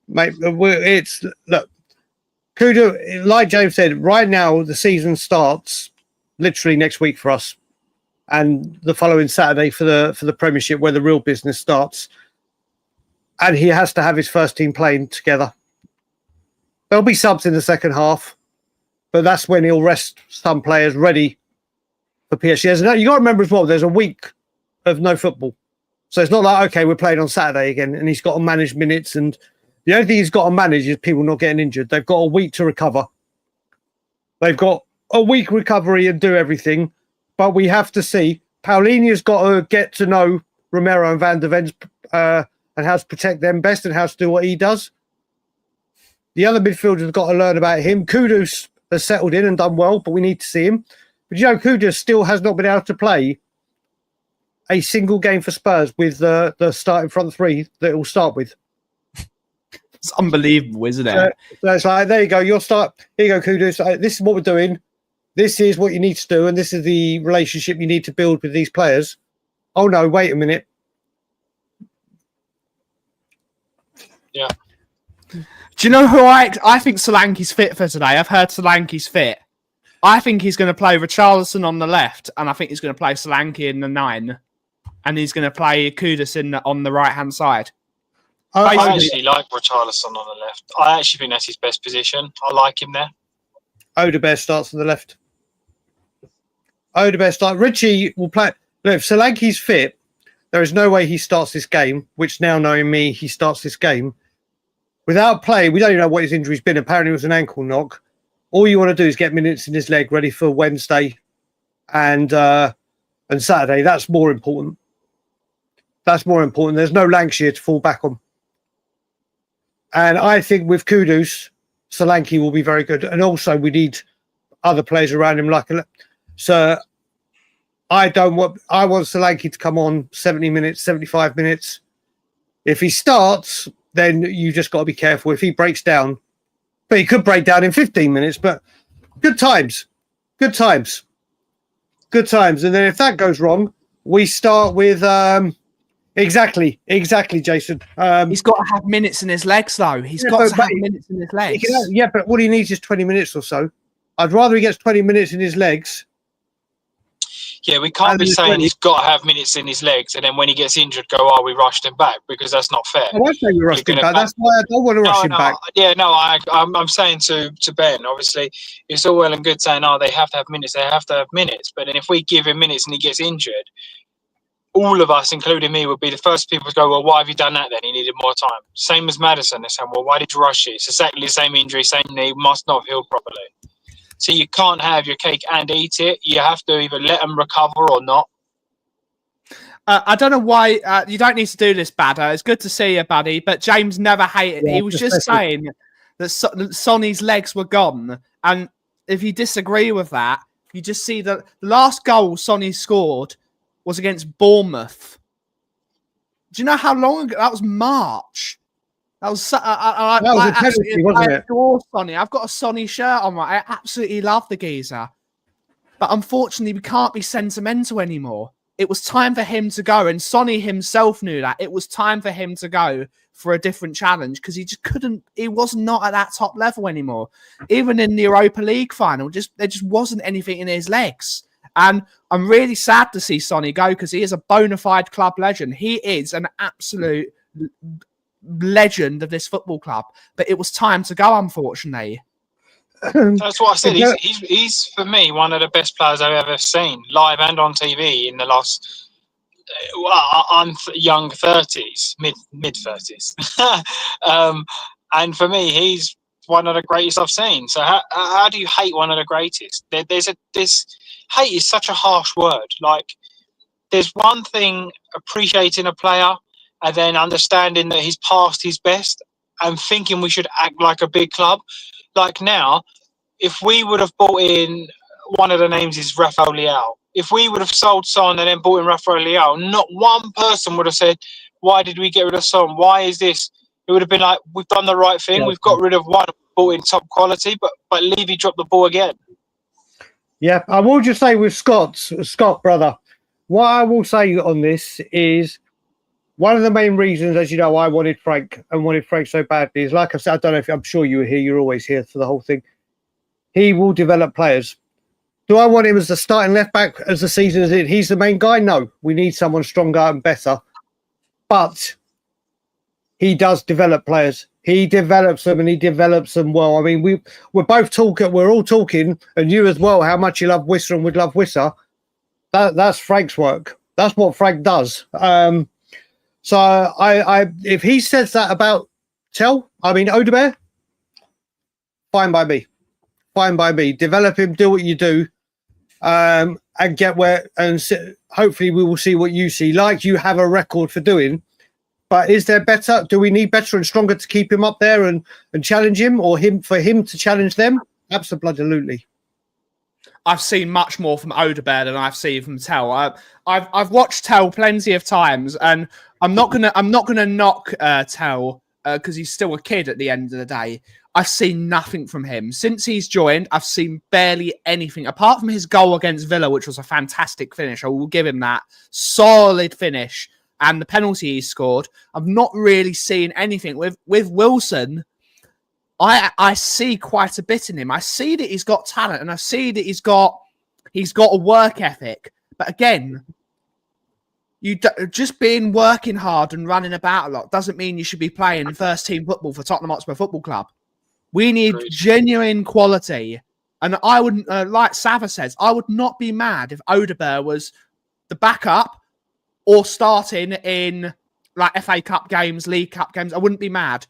Mate, look, Kudo, like James said, right now the season starts literally next week for us, and the following Saturday for the Premiership, where the real business starts. And he has to have his first team playing together. There'll be subs in the second half, but that's when he'll rest some players ready for PSG. You got to remember as well, there's a week of no football. So it's not like, okay, we're playing on Saturday again, and he's got to manage minutes. And the only thing he's got to manage is people not getting injured. They've got a week to recover. They've got a week recovery and do everything. But we have to see. Paulinho's got to get to know Romero and Van der Ven and how to protect them best and how to do what he does. The other midfielders have got to learn about him. Kudus has settled in and done well, but we need to see him. But Kudus still has not been able to play a single game for Spurs with the starting front three that it will start with. It's unbelievable, isn't it? So it's like, there you go. Here you go, Kudus. This is what we're doing. This is what you need to do, and this is the relationship you need to build with these players. Oh, no, wait a minute. Yeah. Do you know who I think Solanke's fit for today? I've heard Solanke's fit. I think he's going to play Richarlison on the left, and I think he's going to play Solanke in the 9, and he's going to play Kudus on the right-hand side. I actually like Richarlison on the left. I actually think that's his best position. I like him there. Odegaard starts on the left. Odegaard starts. Richie will play. Look, if Solanke's fit, there is no way he starts this game, which now knowing me, he starts this game. Without play, we don't even know what his injury's been. Apparently it was an ankle knock. All you want to do is get minutes in his leg ready for Wednesday and Saturday. That's more important. That's more important. There's no Lancashire to fall back on. And I think with Kudus, Solanke will be very good. And also we need other players around him. So I want Solanke to come on 70 minutes, 75 minutes. If he starts, then you just got to be careful. If he breaks down, but he could break down in 15 minutes, but good times. And then if that goes wrong, we start with, exactly, Jason. He's got to have minutes in his legs, though. He's got to have minutes in his legs. Yeah, but what he needs is 20 minutes or so. I'd rather he gets 20 minutes in his legs. Yeah, we can't be saying he's got to have minutes in his legs, and then when he gets injured, go, "Oh, we rushed him back," because that's not fair. I won't say we rushed him back. That's why I don't want to rush him back. Yeah, no, I'm saying to Ben, obviously, it's all well and good saying, "Oh, they have to have minutes. They have to have minutes." But then if we give him minutes and he gets injured, all of us, including me, would be the first people to go, "Well, why have you done that then? He needed more time." Same as Maddison. They're saying, "Well, why did you rush it? It's exactly the same injury, same knee, must not have healed properly." So you can't have your cake and eat it. You have to either let them recover or not. I don't know why you don't need to do this, Badder. It's good to see you, buddy. But James never hated. He was just saying that Sonny's legs were gone. And if you disagree with that, you just see that the last goal Sonny scored was against Bournemouth. Do you know how long ago? That was March. That was a penalty, wasn't it? I adore Sonny. I've got a Sonny shirt on. I absolutely love the geezer. But unfortunately, we can't be sentimental anymore. It was time for him to go, and Sonny himself knew that. It was time for him to go for a different challenge because he just couldn't. He was not at that top level anymore. Even in the Europa League final, there just wasn't anything in his legs. And I'm really sad to see Sonny go because he is a bona fide club legend. He is an absolute legend of this football club. But it was time to go, unfortunately. That's what I said. He's for me one of the best players I've ever seen live and on TV in the last young 30s, mid 30s, and for me he's one of the greatest I've seen. So how do you hate one of the greatest? This hate is such a harsh word. Like there's one thing appreciating a player and then understanding that he's past his best and thinking we should act like a big club. Like now, if we would have bought in, one of the names is Rafael Leao. If we would have sold Son and then bought in Rafael Leao, not one person would have said, "Why did we get rid of Son? Why is this?" It would have been like, "We've done the right thing. Yeah. We've got rid of one, bought in top quality, but Levy dropped the ball again." Yeah, I will just say with Scott, brother, what I will say on this is one of the main reasons, as you know, I wanted Frank so badly is, like I said, I don't know if I'm sure you were here. You're always here for the whole thing. He will develop players. Do I want him as the starting left back as the season is in? He's the main guy. No, we need someone stronger and better. But he does develop players. He develops them and he develops them well. I mean, we're both talking. We're all talking, and you as well. How much you love Wissa and would love Wissa. That's Frank's work. That's what Frank does. So I if he says that about Odegaard, fine by me. Fine by me. Develop him, do what you do, and get where, and hopefully we will see what you see, like you have a record for doing. But is there better? Do we need better and stronger to keep him up there and challenge him, or for him to challenge them? Absolutely. I've seen much more from Odegaard than I've seen from Tell. I've watched Tell plenty of times, and I'm not gonna knock Tell because he's still a kid at the end of the day. I've seen nothing from him since he's joined. I've seen barely anything apart from his goal against Villa, which was a fantastic finish. I will give him that solid finish, and the penalty he scored. I've not really seen anything with Wilson. I see quite a bit in him. I see that he's got talent, and I see that he's got a work ethic. But again, just working hard and running about a lot doesn't mean you should be playing first team football for Tottenham Hotspur Football Club. We need genuine quality, and I wouldn't, like Sava says, I would not be mad if Odegaard was the backup or starting in like FA Cup games, League Cup games. I wouldn't be mad.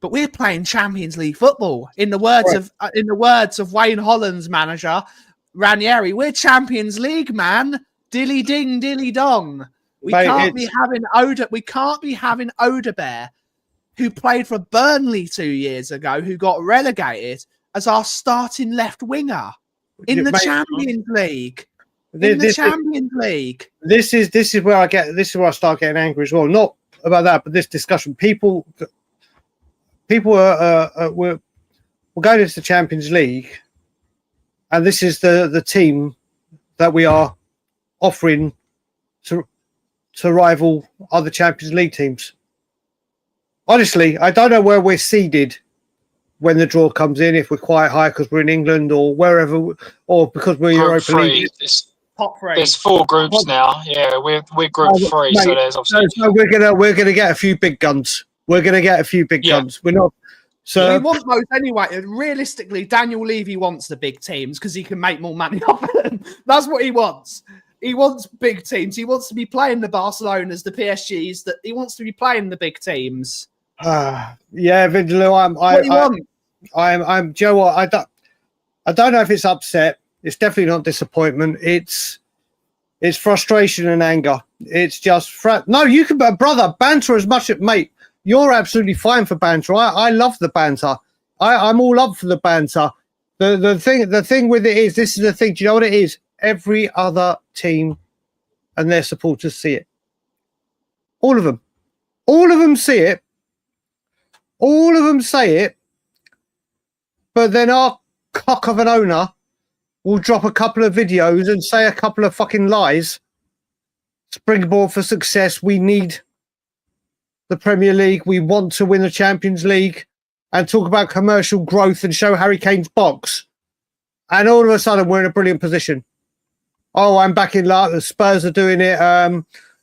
But we're playing Champions League football. In the words of Wayne Holland's manager, Ranieri, we're Champions League, man. Dilly ding, dilly dong. We can't be having Odegaard, who played for Burnley 2 years ago, who got relegated, as our starting left winger in the Champions League. Champions League. This is where I start getting angry as well. Not about that, but this discussion. People we're going into the Champions League, and this is the team that we are offering to rival other Champions League teams. Honestly, I don't know where we're seeded when the draw comes in, if we're quite high because we're in England or wherever, or because we're Europa League. Top three. There's 4 groups now. Yeah, we're group 3, mate, so there's obviously. So we're gonna get a few big guns. We're gonna get a few big guns. We're not. So we want those anyway. Realistically, Daniel Levy wants the big teams because he can make more money off them. That's what he wants. He wants big teams. He wants to be playing the Barcelonas, the PSGs. That he wants to be playing the big teams. Yeah, Vindaloo, I'm Joe. What, I don't know if it's upset. It's definitely not disappointment. It's frustration and anger. It's just no. You can, brother, banter as much as mate. You're absolutely fine for banter. I love the banter. I'm all up for the banter. The thing with it is, this is the thing. Do you know what it is? Every other team and their supporters see it. All of them. All of them see it. All of them say it. But then our cock of an owner will drop a couple of videos and say a couple of fucking lies. Springboard for success. We need the Premier League. We want to win the Champions League, and talk about commercial growth and show Harry Kane's box. And all of a sudden, we're in a brilliant position. Oh, I'm back in luck. The Spurs are doing it.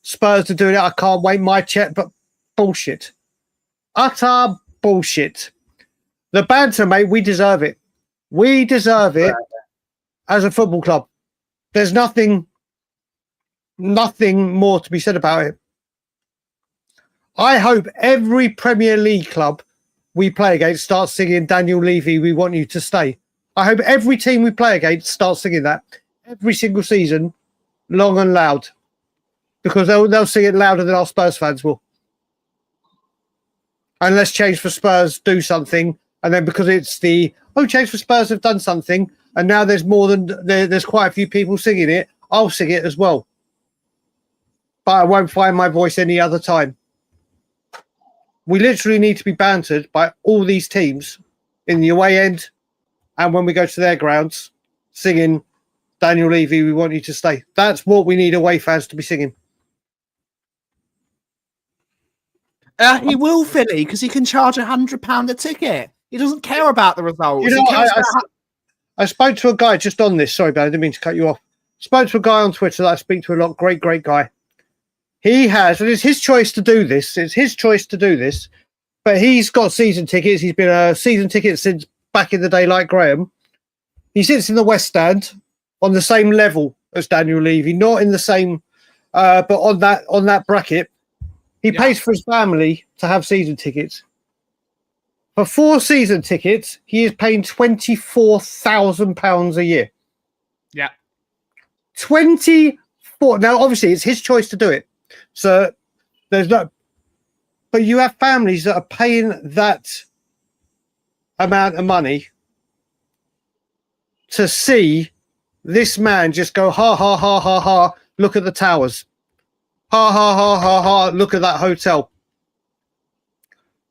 Spurs are doing it. I can't wait my check. But bullshit. Utter bullshit. The banter, mate, we deserve it. We deserve it as a football club. There's nothing more to be said about it. I hope every Premier League club we play against starts singing Daniel Levy, we want you to stay. I hope every team we play against starts singing that every single season, long and loud, because they'll sing it louder than our Spurs fans will. And let's Change for Spurs do something, and then because it's Change for Spurs have done something, and now there's there's quite a few people singing it, I'll sing it as well. But I won't find my voice any other time. We literally need to be bantered by all these teams in the away end, and when we go to their grounds, singing Daniel Levy, we want you to stay. That's what we need away fans to be singing. He will, Philly, because he can charge £100 a ticket. He doesn't care about the results. You know, I spoke to a guy just on this. Sorry, Ben, I didn't mean to cut you off. Spoke to a guy on Twitter that I speak to a lot. Great guy. He has, and it's his choice to do this. It's his choice to do this. But he's got season tickets. He's been a season ticket since back in the day, like Graham. He sits in the West Stand on the same level as Daniel Levy, not in the same, but on that bracket, he pays for his family to have season tickets. For 4 season tickets, he is paying £24,000 a year. Yeah. 24. Now, obviously, it's his choice to do it. So there's no, but you have families that are paying that amount of money to see this man just go, ha, ha, ha, ha, ha, look at the towers. Ha, ha, ha, ha, ha, look at that hotel.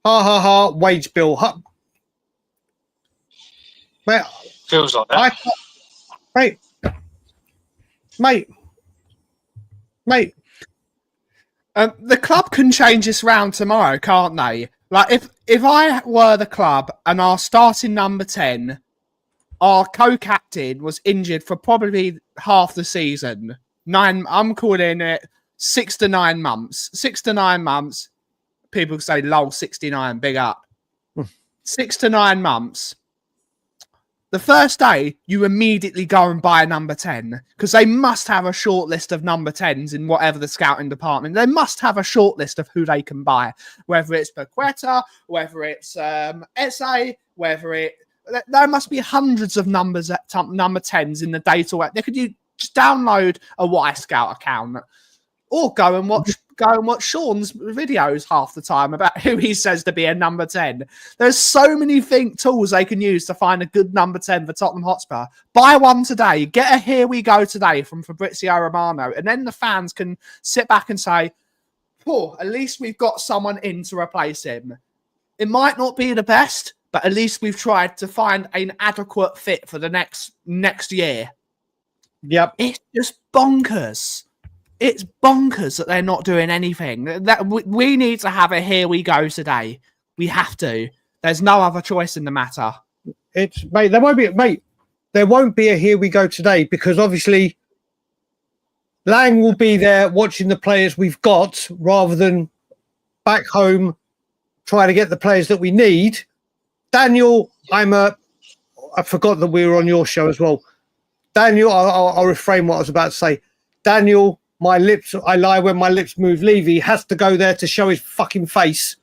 Ha, ha, ha, wage bill. Ha. Mate, Feels like that. Mate. The club can change this round tomorrow, can't they? Like, if I were the club and our starting number 10, our co-captain was injured for probably half the season, I'm calling it 6 to 9 months. 6 to 9 months. People say, lol, 69, big up. 6 to 9 months. The first day, you immediately go and buy a number 10 because they must have a short list of number 10s in whatever the scouting department. They must have a short list of who they can buy, whether it's Paqueta, whether it's Eze, whether it. There must be hundreds of number 10s in the data. They could just download a Y-Scout account or go and watch Sean's videos half the time about who he says to be a number 10. There's so many tools they can use to find a good number 10 for Tottenham Hotspur. Buy one today. Get a Here We Go today from Fabrizio Romano. And then the fans can sit back and say, oh, at least we've got someone in to replace him. It might not be the best, but at least we've tried to find an adequate fit for the next year. Yep. It's just bonkers. It's bonkers that they're not doing anything. That we need to have a Here We Go today. We have to. There's no other choice in the matter. There won't be a Here We Go today because obviously Lang will be there watching the players we've got rather than back home trying to get the players that we need. Daniel, I forgot that we were on your show as well. Daniel, I'll reframe what I was about to say. Daniel, my lips, I lie when my lips move. Levy has to go there to show his fucking face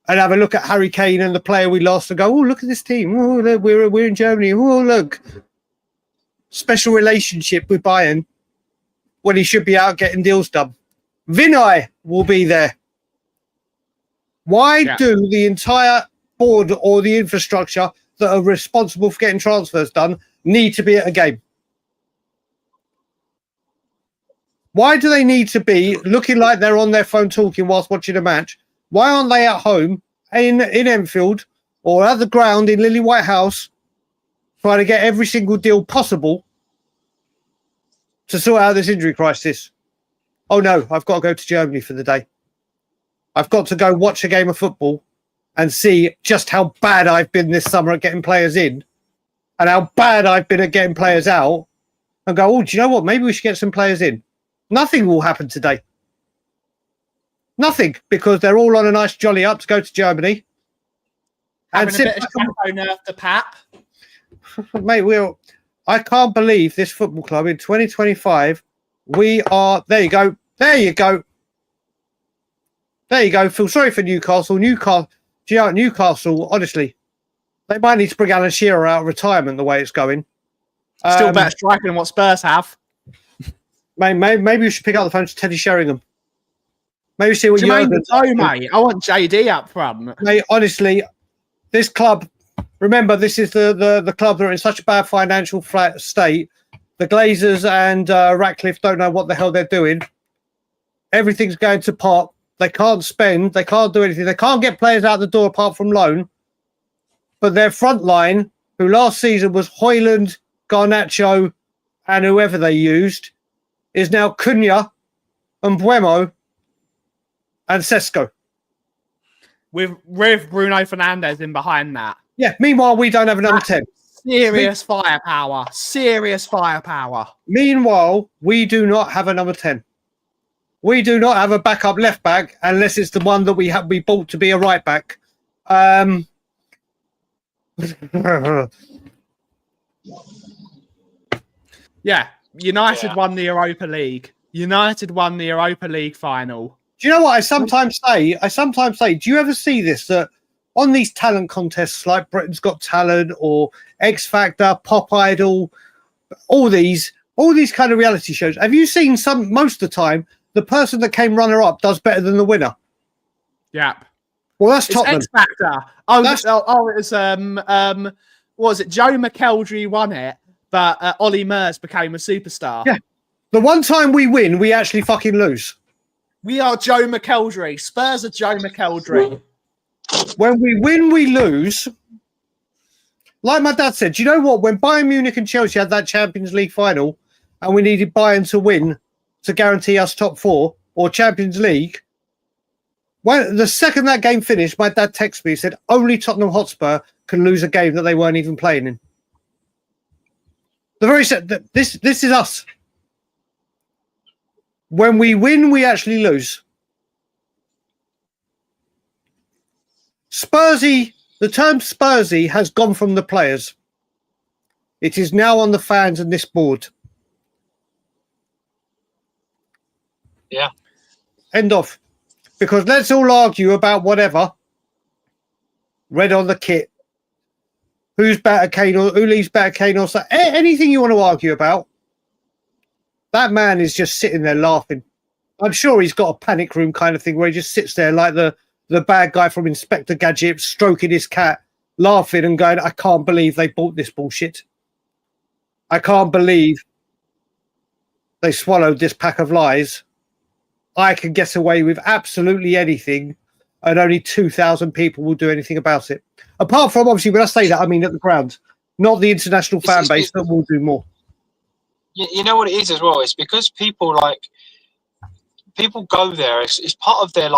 and have a look at Harry Kane and the player we lost and go, oh, look at this team. Oh, look, we're in Germany. Oh, look. Special relationship with Bayern when he should be out getting deals done. Vinay will be there. Why do the entire board or the infrastructure that are responsible for getting transfers done need to be at a game? Why do they need to be looking like they're on their phone talking whilst watching a match? Why aren't they at home in Enfield or at the ground in Lily White House trying to get every single deal possible to sort out this injury crisis? Oh no, I've got to go to Germany for the day. I've got to go watch a game of football and see just how bad I've been this summer at getting players in and how bad I've been at getting players out and go, oh, do you know what? Maybe we should get some players in. Nothing will happen today. Nothing, because they're all on a nice jolly up to go to Germany. Having a bit of shampoo nerve to Pap. Mate, I can't believe this football club in 2025, we are... There you go. Feel sorry for Newcastle. Do you know what, Newcastle, honestly, they might need to bring Alan Shearer out of retirement the way it's going. Still better striking than what Spurs have. Maybe we should pick up the phone to Teddy Sheringham. Maybe see what mate. I want JD up front. Mate, honestly, this club, remember, this is the club that are in such a bad financial state. The Glazers and Ratcliffe don't know what the hell they're doing. Everything's going to pot. They can't spend. They can't do anything. They can't get players out the door apart from loan. But their front line, who last season was Hoyland, Garnacho, and whoever they used, is now Cunha and Buemo and Sesko. With Bruno Fernandes in behind that. Yeah, meanwhile, we don't have a number 10. Serious firepower. Meanwhile, we do not have a number 10. We do not have a backup left back unless it's the one that we bought to be a right back. Yeah. United won the Europa League. United won the Europa League final. Do you know what I sometimes say? Do you ever see this, that on these talent contests like Britain's Got Talent or X Factor, Pop Idol, all these kind of reality shows, have you seen most of the time, the person that came runner-up does better than the winner? Yeah. Well, that's Tottenham. X Factor. It was what was it? Joe McElderry won it, but Ollie Murs became a superstar. Yeah. The one time we win, we actually fucking lose. We are Joe McElderry. Spurs are Joe McElderry. When we win, we lose. Like my dad said, do you know what? When Bayern Munich and Chelsea had that Champions League final and we needed Bayern to win to guarantee us top 4 or Champions League, when the second that game finished, my dad texted me and said, only Tottenham Hotspur can lose a game that they weren't even playing in. This is us. When we win, we actually lose. Spursy, the term Spursy has gone from the players. It is now on the fans and this board. Yeah. End of. Because let's all argue about whatever. Red on the kit. Who's better, Kane, or who leaves better, Kane, or anything you want to argue about. That man is just sitting there laughing. I'm sure he's got a panic room kind of thing where he just sits there like the bad guy from Inspector Gadget, stroking his cat, laughing and going, I can't believe they bought this bullshit. I can't believe they swallowed this pack of lies. I can get away with absolutely anything and only 2,000 people will do anything about it. Apart from, obviously, when I say that, I mean at the ground, not the international fan base that will do more. You know what it is as well? It's because people go there. It's part of their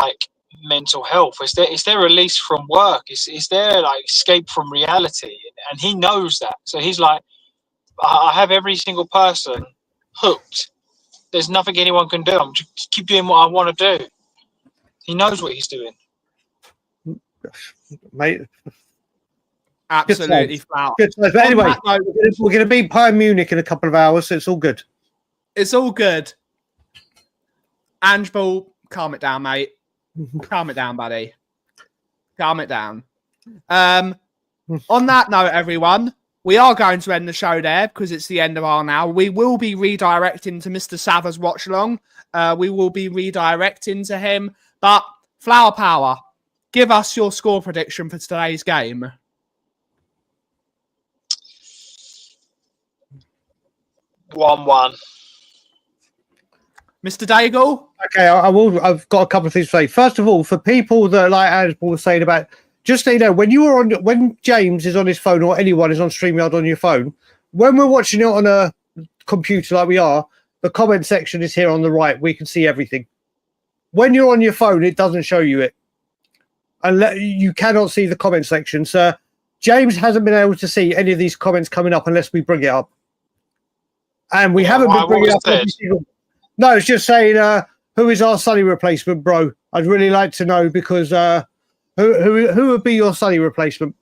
mental health. It's their release from work. It's their escape from reality, and he knows that. So he's like, I have every single person hooked. There's nothing anyone can do. I'm just keep doing what I want to do. He knows what he's doing, mate. Absolutely flat. But anyway, we're going to beat Bayern Munich in a couple of hours, so it's all good. It's all good. Angeball, calm it down, mate. Calm it down, buddy. Calm it down. On that note, everyone, we are going to end the show there because it's the end of our now. We will be redirecting to Mr. Sava's watch along. We will be redirecting to him. But Flower Power, give us your score prediction for today's game. 1-1. Mr. Daigle? Okay, I've got a couple of things to say. First of all, for people that, like Angeball was saying about, just so you know, when James is on his phone or anyone is on StreamYard on your phone, when we're watching it on a computer like we are, the comment section is here on the right. We can see everything. When you're on your phone, it doesn't show you it. And you cannot see the comment section. So James hasn't been able to see any of these comments coming up unless we bring it up. And we haven't been bringing up every single. No, it's just saying, who is our Sonny replacement, bro? I'd really like to know because who would be your Sonny replacement?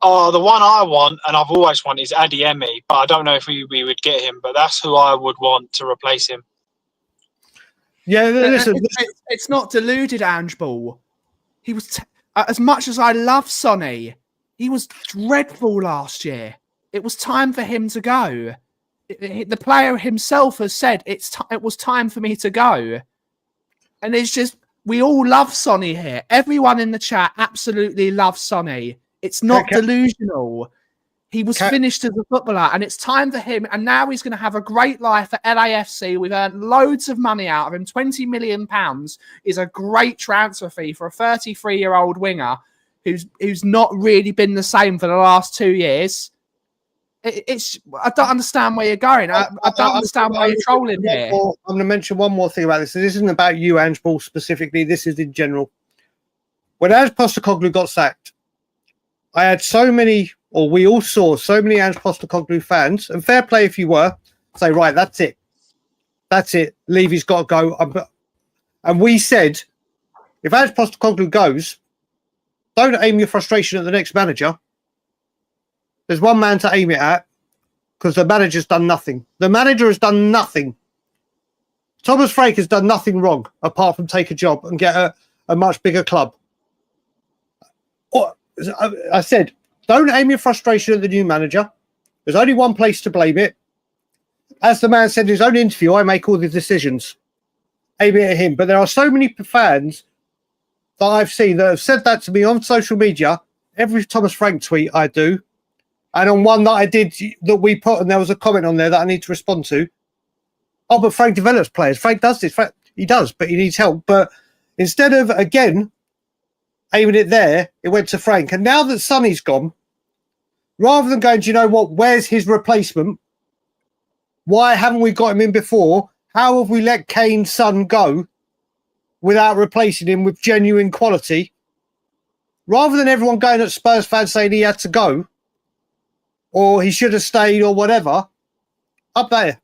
Oh, the one I want, and I've always wanted, is Adeyemi, but I don't know if we would get him, but that's who I would want to replace him. Yeah, listen. It's not deluded, Angeball. He was, as much as I love Sonny, he was dreadful last year. It was time for him to go. The player himself has said it was time for me to go. And it's just, we all love Sonny here. Everyone in the chat absolutely loves Sonny. It's not delusional. He was finished as a footballer and it's time for him. And now he's going to have a great life at LAFC. We've earned loads of money out of him. £20 million is a great transfer fee for a 33-year-old winger who's not really been the same for the last 2 years. I don't understand where you're going. I don't understand why you're trolling here. I'm going to mention one more thing about this. This isn't about you, Angeball, specifically. This is in general. When Ange Postecoglou got sacked, I had we all saw so many Ange Postecoglou fans, and fair play if you were, say, right, that's it. That's it. Levy's got to go. And we said, if Ange Postecoglou goes, don't aim your frustration at the next manager. There's one man to aim it at, because the manager's done nothing. The manager has done nothing. Thomas Frank has done nothing wrong apart from take a job and get a much bigger club. I said, don't aim your frustration at the new manager. There's only one place to blame it. As the man said in his own interview, I make all the decisions. Aim it at him. But there are so many fans that I've seen that have said that to me on social media. Every Thomas Frank tweet I do. And on one that I did that we put, and there was a comment on there that I need to respond to. Oh, but Frank develops players. Frank does this. He does, but he needs help. But instead of, again, aiming it there, it went to Frank. And now that Sonny's gone, rather than going, do you know what, where's his replacement? Why haven't we got him in before? How have we let Kane's son go without replacing him with genuine quality? Rather than everyone going at Spurs fans saying he had to go, or he should have stayed, or whatever, up there,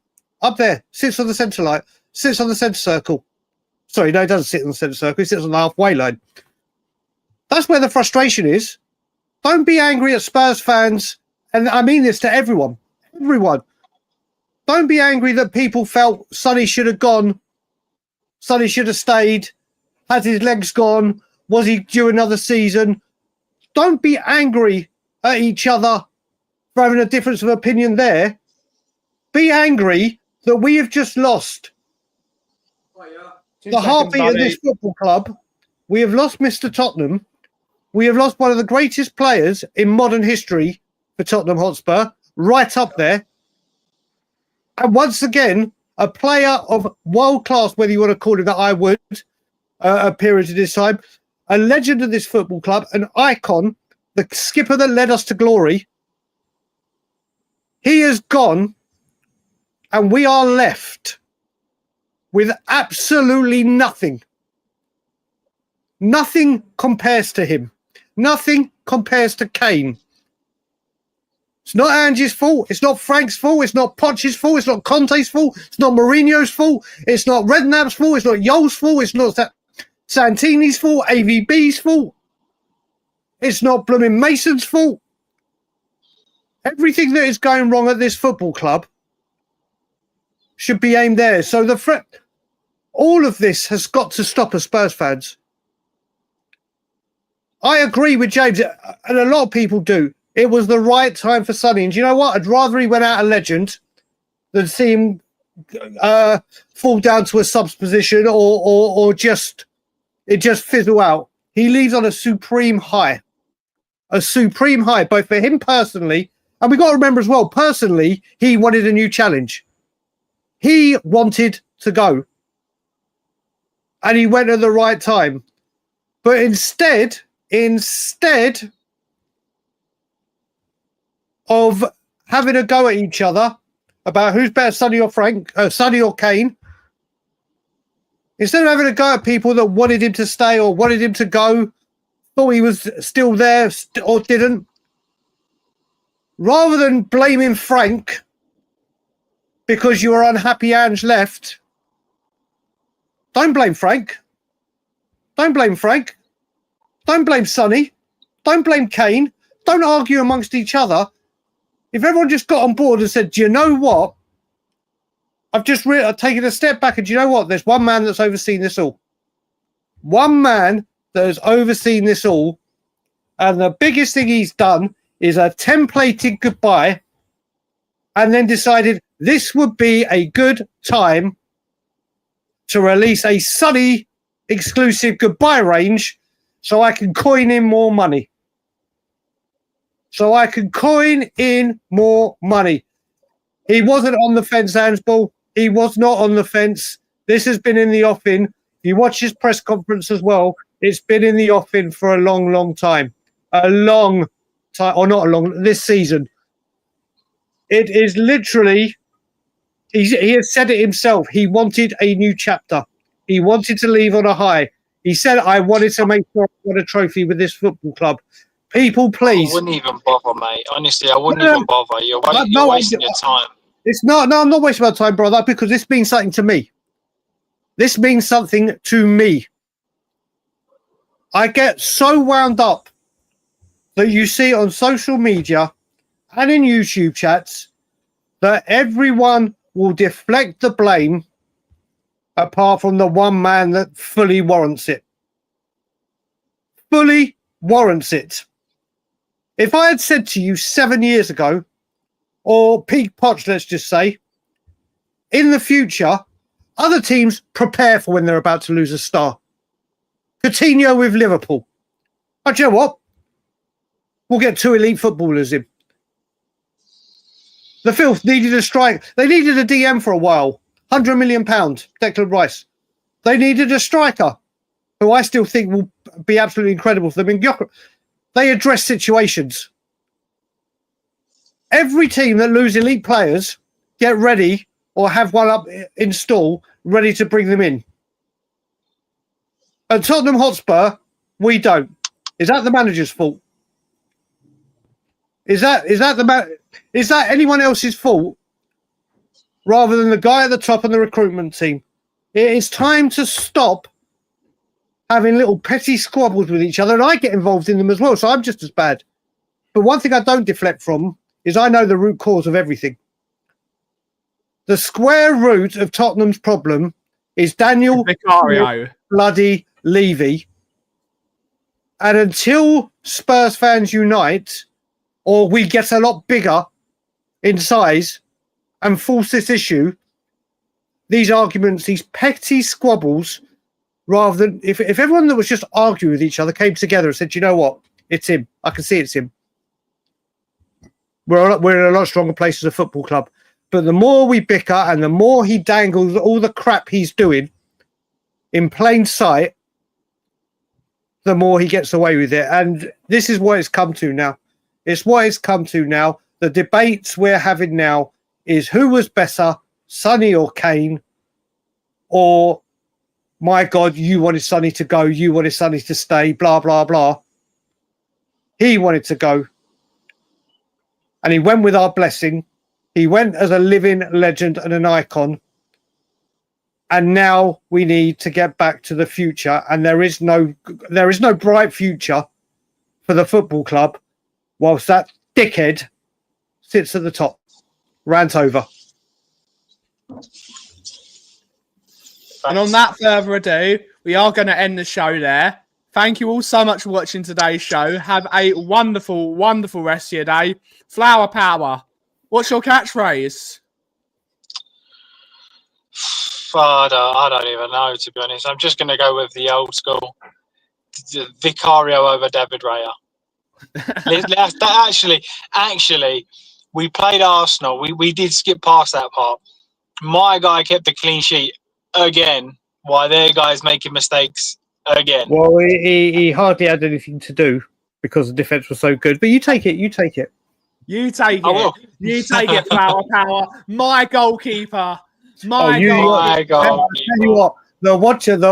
sits on the centre line, sits on the centre circle. Sorry, no, he doesn't sit on the centre circle, he sits on the halfway line. That's where the frustration is. Don't be angry at Spurs fans, and I mean this to everyone. Everyone. Don't be angry that people felt Sonny should have gone, Sonny should have stayed, had his legs gone, was he due another season? Don't be angry at each other for having a difference of opinion there. Be angry that we have just lost the heartbeat of this football club. We have lost Mr. Tottenham. We have lost one of the greatest players in modern history for Tottenham Hotspur, right up there. And once again, a player of world class, whether you want to call it that, I would, a period of this time, a legend of this football club, an icon, the skipper that led us to glory. He has gone, and we are left with absolutely nothing. Nothing compares to him. Nothing compares to Kane. It's not Angie's fault. It's not Frank's fault. It's not Poch's fault. It's not Conte's fault. It's not Mourinho's fault. It's not Redknapp's fault. It's not Yo's fault. It's not Santini's fault. AVB's fault. It's not blooming Mason's fault. Everything that is going wrong at this football club should be aimed there. So all of this has got to stop as Spurs fans. I agree with James, and a lot of people do. It was the right time for Sonny. And do you know what? I'd rather he went out a legend than see him fall down to a subs position or just fizzle out. He leaves on a supreme high. A supreme high, both for him personally, and we've got to remember as well, personally, he wanted a new challenge. He wanted to go. And he went at the right time. But instead of having a go at each other about who's better, Sonny or Frank, Sonny or Kane, instead of having a go at people that wanted him to stay or wanted him to go, thought he was still there or didn't, rather than blaming Frank because you were unhappy Ange left, don't blame Frank. Don't blame Frank. Don't blame Sonny. Don't blame Kane. Don't argue amongst each other. If everyone just got on board and said, do you know what? I've taken a step back, and do you know what? There's one man that's overseen this all. One man that has overseen this all. And the biggest thing he's done is a templated goodbye, and then decided this would be a good time to release a Sonny exclusive goodbye range so I can coin in more money. He wasn't on the fence, Ansball. He was not on the fence. This has been in the offing. You watch his press conference as well. It's been in the offing for a long, long time. A long time, or not a long, this season. It is literally, he has said it himself. He wanted a new chapter. He wanted to leave on a high. He said, I wanted to make sure I won a trophy with this football club. People, please. I wouldn't even bother, mate. Honestly, I wouldn't even bother. You're wasting your time. It's not. No, I'm not wasting my time, brother, because this means something to me. This means something to me. I get so wound up that you see on social media and in YouTube chats that everyone will deflect the blame apart from the one man that fully warrants it. Fully warrants it. If I had said to you 7 years ago, or peak Poch, let's just say, in the future, other teams prepare for when they're about to lose a star. Coutinho with Liverpool. But you know what? We'll get 2 elite footballers in. The Filth needed a strike. They needed a DM for a while. £100 million, Declan Rice. They needed a striker, who I still think will be absolutely incredible for them. They address situations. Every team that lose elite players, get ready or have one up install, ready to bring them in. At Tottenham Hotspur, we don't. Is that the manager's fault? Is that anyone else's fault rather than the guy at the top and the recruitment team? It is time to stop having little petty squabbles with each other, and I get involved in them as well, so I'm just as bad. But one thing I don't deflect from is I know the root cause of everything. The square root of Tottenham's problem is Daniel Vicario. Bloody Levy. And until Spurs fans unite, or we get a lot bigger in size and force this issue, these arguments, these petty squabbles, rather than if everyone that was just arguing with each other came together and said, you know what, it's him. I can see it's him. We're in a lot stronger place as a football club. But the more we bicker and the more he dangles all the crap he's doing in plain sight, the more he gets away with it. And this is what it's come to now. It's what it's come to now. The debates we're having now is who was better, Sonny or Kane, or, my God, you wanted Sonny to go, you wanted Sonny to stay, blah, blah, blah. He wanted to go. And he went with our blessing. He went as a living legend and an icon. And now we need to get back to the future. And there is no bright future for the football club whilst that dickhead sits at the top. Rant over. And on that further ado, we are going to end the show there. Thank you all so much for watching today's show. Have a wonderful, wonderful rest of your day. Flower power. What's your catchphrase? I don't even know, to be honest. I'm just going to go with the old school. Vicario over David Raya. Actually, we played Arsenal. We did skip past that part. My guy kept a clean sheet again, while their guy's making mistakes again. Well, he hardly had anything to do because the defence was so good. But you take it. You take it. You take it. You take it, flower power. My goalkeeper. My goalkeeper. I'll tell you what, the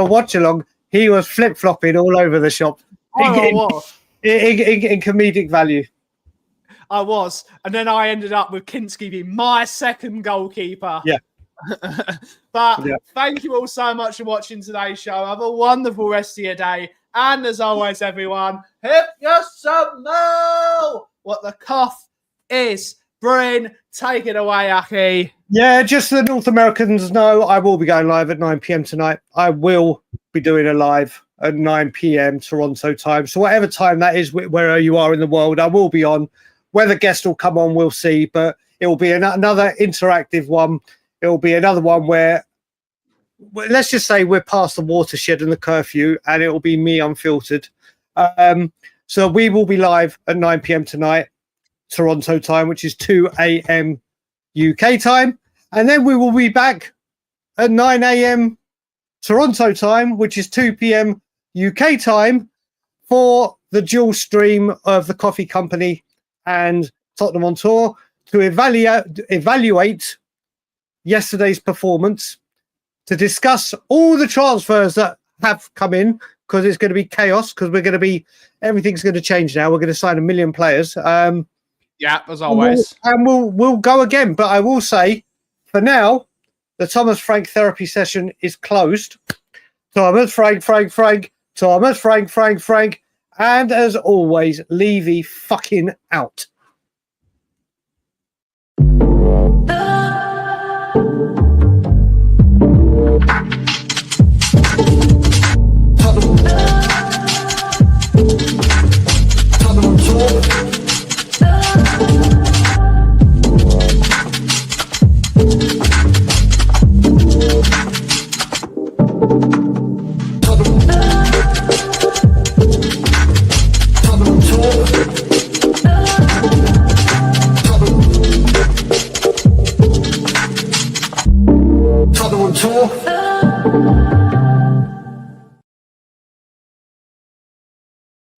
watch along, he was flip flopping all over the shop. In comedic value. I was. And then I ended up with Kinski being my second goalkeeper. Yeah. But thank you all so much for watching today's show. Have a wonderful rest of your day. And as always, everyone, hit yourself know what the Kauff is. Bryn, take it away, Aki. Yeah, just so the North Americans know, I will be going live at 9 p.m. tonight. I will be doing a live at 9 p.m. Toronto time. So whatever time that is, wherever you are in the world, I will be on. Whether guests will come on, we'll see. But it will be another interactive one. It will be another one where, let's just say we're past the watershed and the curfew, and it will be me unfiltered. So we will be live at 9 p.m. tonight, Toronto time, which is 2 a.m. UK time. And then we will be back at 9 a.m. Toronto time, which is 2 p.m. UK time, for the dual stream of the Coffee Company and Tottenham on Tour to evaluate yesterday's performance, to discuss all the transfers that have come in, because it's going to be chaos, because everything's going to change now. We're going to sign 1 million players. Yeah, as always. We'll go again. But I will say, for now, the Thomas Frank therapy session is closed. Thomas Frank. Thomas Frank. And as always, Levy fucking out.